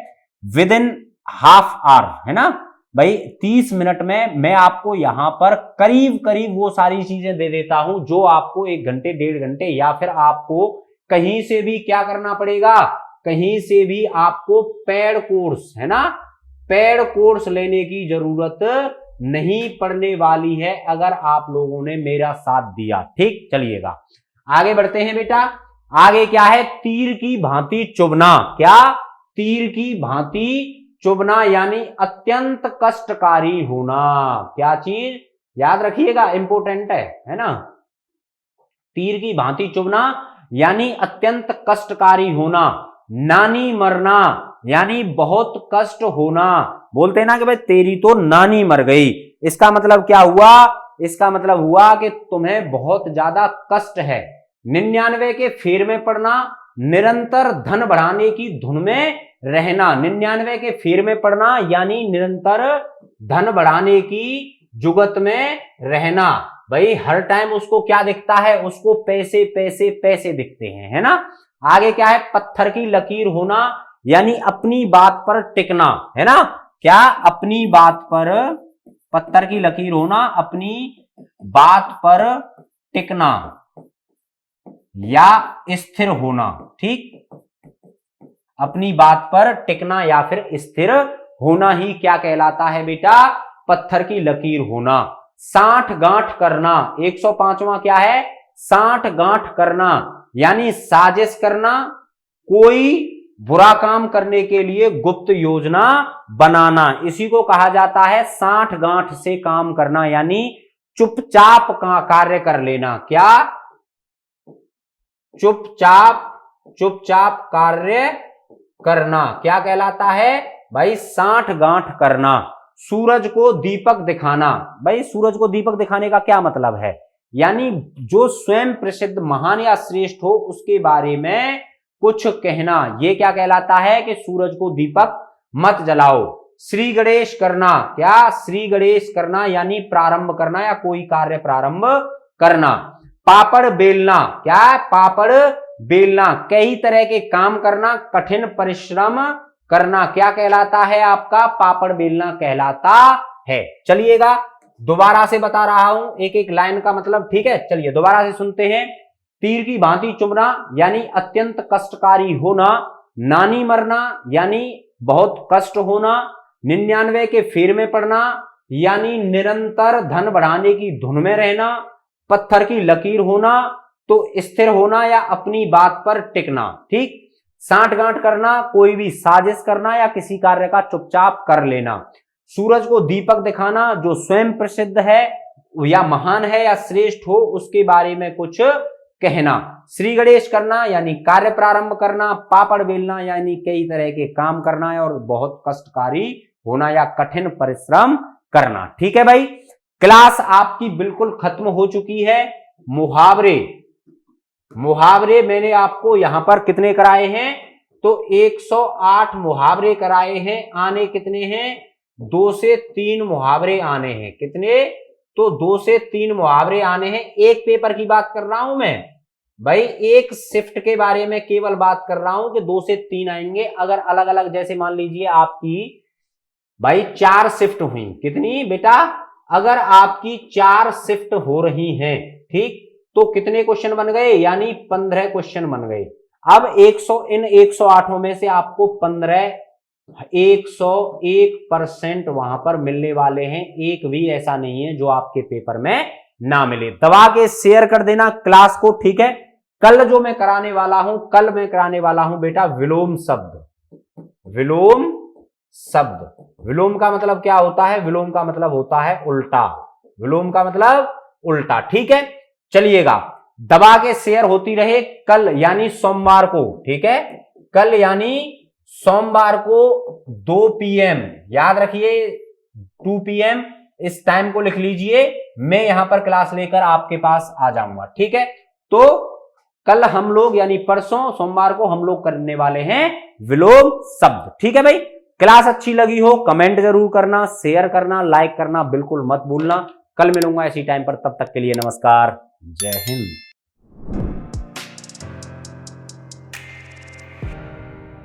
विद इन हाफ आवर, है ना भाई, 30 मिनट में मैं आपको यहां पर करीब करीब वो सारी चीजें दे देता हूं जो आपको 1 घंटे 1.5 घंटे या फिर आपको कहीं से भी क्या करना पड़ेगा? कहीं से भी आपको पेड कोर्स, है ना, पेड कोर्स लेने की जरूरत नहीं पड़ने वाली है अगर आप लोगों ने मेरा साथ दिया। ठीक, चलिएगा आगे बढ़ते हैं बेटा। आगे क्या है? तीर की भांति चुभना। क्या? तीर की भांति चुभना यानी अत्यंत कष्टकारी होना। क्या चीज? याद रखिएगा, इंपोर्टेंट है ना। तीर की भांति चुभना यानी अत्यंत कष्टकारी होना। नानी मरना यानी बहुत कष्ट होना। बोलते हैं ना कि भाई तेरी तो नानी मर गई, इसका मतलब क्या हुआ? इसका मतलब हुआ कि तुम्हें बहुत ज्यादा कष्ट है। 99 के फेर में पड़ना, निरंतर धन बढ़ाने की धुन में रहना। 99 के फेर में पड़ना यानी निरंतर धन बढ़ाने की जुगत में रहना। भाई हर टाइम उसको क्या दिखता है? उसको पैसे पैसे पैसे दिखते हैं, है ना। आगे क्या है? पत्थर की लकीर होना यानी अपनी बात पर टिकना, है ना। क्या? अपनी बात पर पत्थर की लकीर होना, अपनी बात पर टिकना या स्थिर होना। ठीक, अपनी बात पर टिकना या फिर स्थिर होना ही क्या कहलाता है बेटा? पत्थर की लकीर होना। साठ गांठ करना, 105वां क्या है? साठ गांठ करना यानी साजिश करना, कोई बुरा काम करने के लिए गुप्त योजना बनाना, इसी को कहा जाता है साठ गांठ से काम करना, यानी चुपचाप का कार्य कर लेना। क्या? चुपचाप चुपचाप कार्य करना क्या कहलाता है भाई? साठ गांठ करना। सूरज को दीपक दिखाना। भाई सूरज को दीपक दिखाने का क्या मतलब है? यानी जो स्वयं प्रसिद्ध महान या श्रेष्ठ हो उसके बारे में कुछ कहना, ये क्या कहलाता है कि सूरज को दीपक मत जलाओ। श्री गणेश करना, क्या? श्री गणेश करना यानी प्रारंभ करना या कोई कार्य प्रारंभ करना। पापड़ बेलना, क्या? पापड़ बेलना, कई तरह के काम करना, कठिन परिश्रम करना, क्या कहलाता है आपका? पापड़ बेलना कहलाता है। चलिएगा दोबारा से बता रहा हूं एक एक लाइन का मतलब, ठीक है? चलिए दोबारा से सुनते हैं। तीर की भांति चुभना यानी अत्यंत कष्टकारी होना, नानी मरना यानी बहुत कष्ट होना, 99 के फेर में पड़ना यानी निरंतर धन बढ़ाने की धुन में रहना, पत्थर की लकीर होना तो स्थिर होना या अपनी बात पर टिकना, ठीक? सांठगांठ करना, कोई भी साजिश करना या किसी कार्य का चुपचाप कर लेना। सूरज को दीपक दिखाना, जो स्वयं प्रसिद्ध है या महान है या श्रेष्ठ हो उसके बारे में कुछ कहना। श्री गणेश करना यानी कार्य प्रारंभ करना। पापड़ बेलना यानी कई तरह के काम करना है और बहुत कष्टकारी होना या कठिन परिश्रम करना। ठीक है भाई, क्लास आपकी बिल्कुल खत्म हो चुकी है। मुहावरे, मुहावरे मैंने आपको यहां पर कितने कराए हैं? तो 108 मुहावरे कराए हैं। आने कितने हैं? 2 से 3 मुहावरे आने हैं। कितने? तो 2 से 3 मुहावरे आने हैं। एक पेपर की बात कर रहा हूं मैं भाई, एक शिफ्ट के बारे में केवल बात कर रहा हूं कि 2 से 3 आएंगे। अगर अलग अलग, जैसे मान लीजिए आपकी भाई 4 शिफ्ट हुई, कितनी बेटा? अगर आपकी 4 शिफ्ट हो रही हैं, ठीक, तो कितने क्वेश्चन बन गए? यानी 15 क्वेश्चन बन गए। अब 108 में से आपको 101% वहां पर मिलने वाले हैं। एक भी ऐसा नहीं है जो आपके पेपर में ना मिले। दबा के शेयर कर देना क्लास को, ठीक है? कल जो मैं कराने वाला हूं, कल मैं कराने वाला हूं बेटा विलोम शब्द। विलोम शब्द, विलोम का मतलब क्या होता है? विलोम का मतलब होता है उल्टा। विलोम का मतलब उल्टा, ठीक है? चलिएगा दबा के शेयर होती रहे। कल यानी सोमवार को, ठीक है? कल यानी सोमवार को 2 PM, याद रखिए 2 PM, इस टाइम को लिख लीजिए। मैं यहां पर क्लास लेकर आपके पास आ जाऊंगा, ठीक है? तो कल हम लोग यानी परसों सोमवार को हम लोग करने वाले हैं विलोम शब्द, ठीक है भाई? क्लास अच्छी लगी हो कमेंट जरूर करना, शेयर करना, लाइक करना बिल्कुल मत भूलना। कल मिलूंगा इसी टाइम पर, तब तक के लिए नमस्कार, जय हिंद।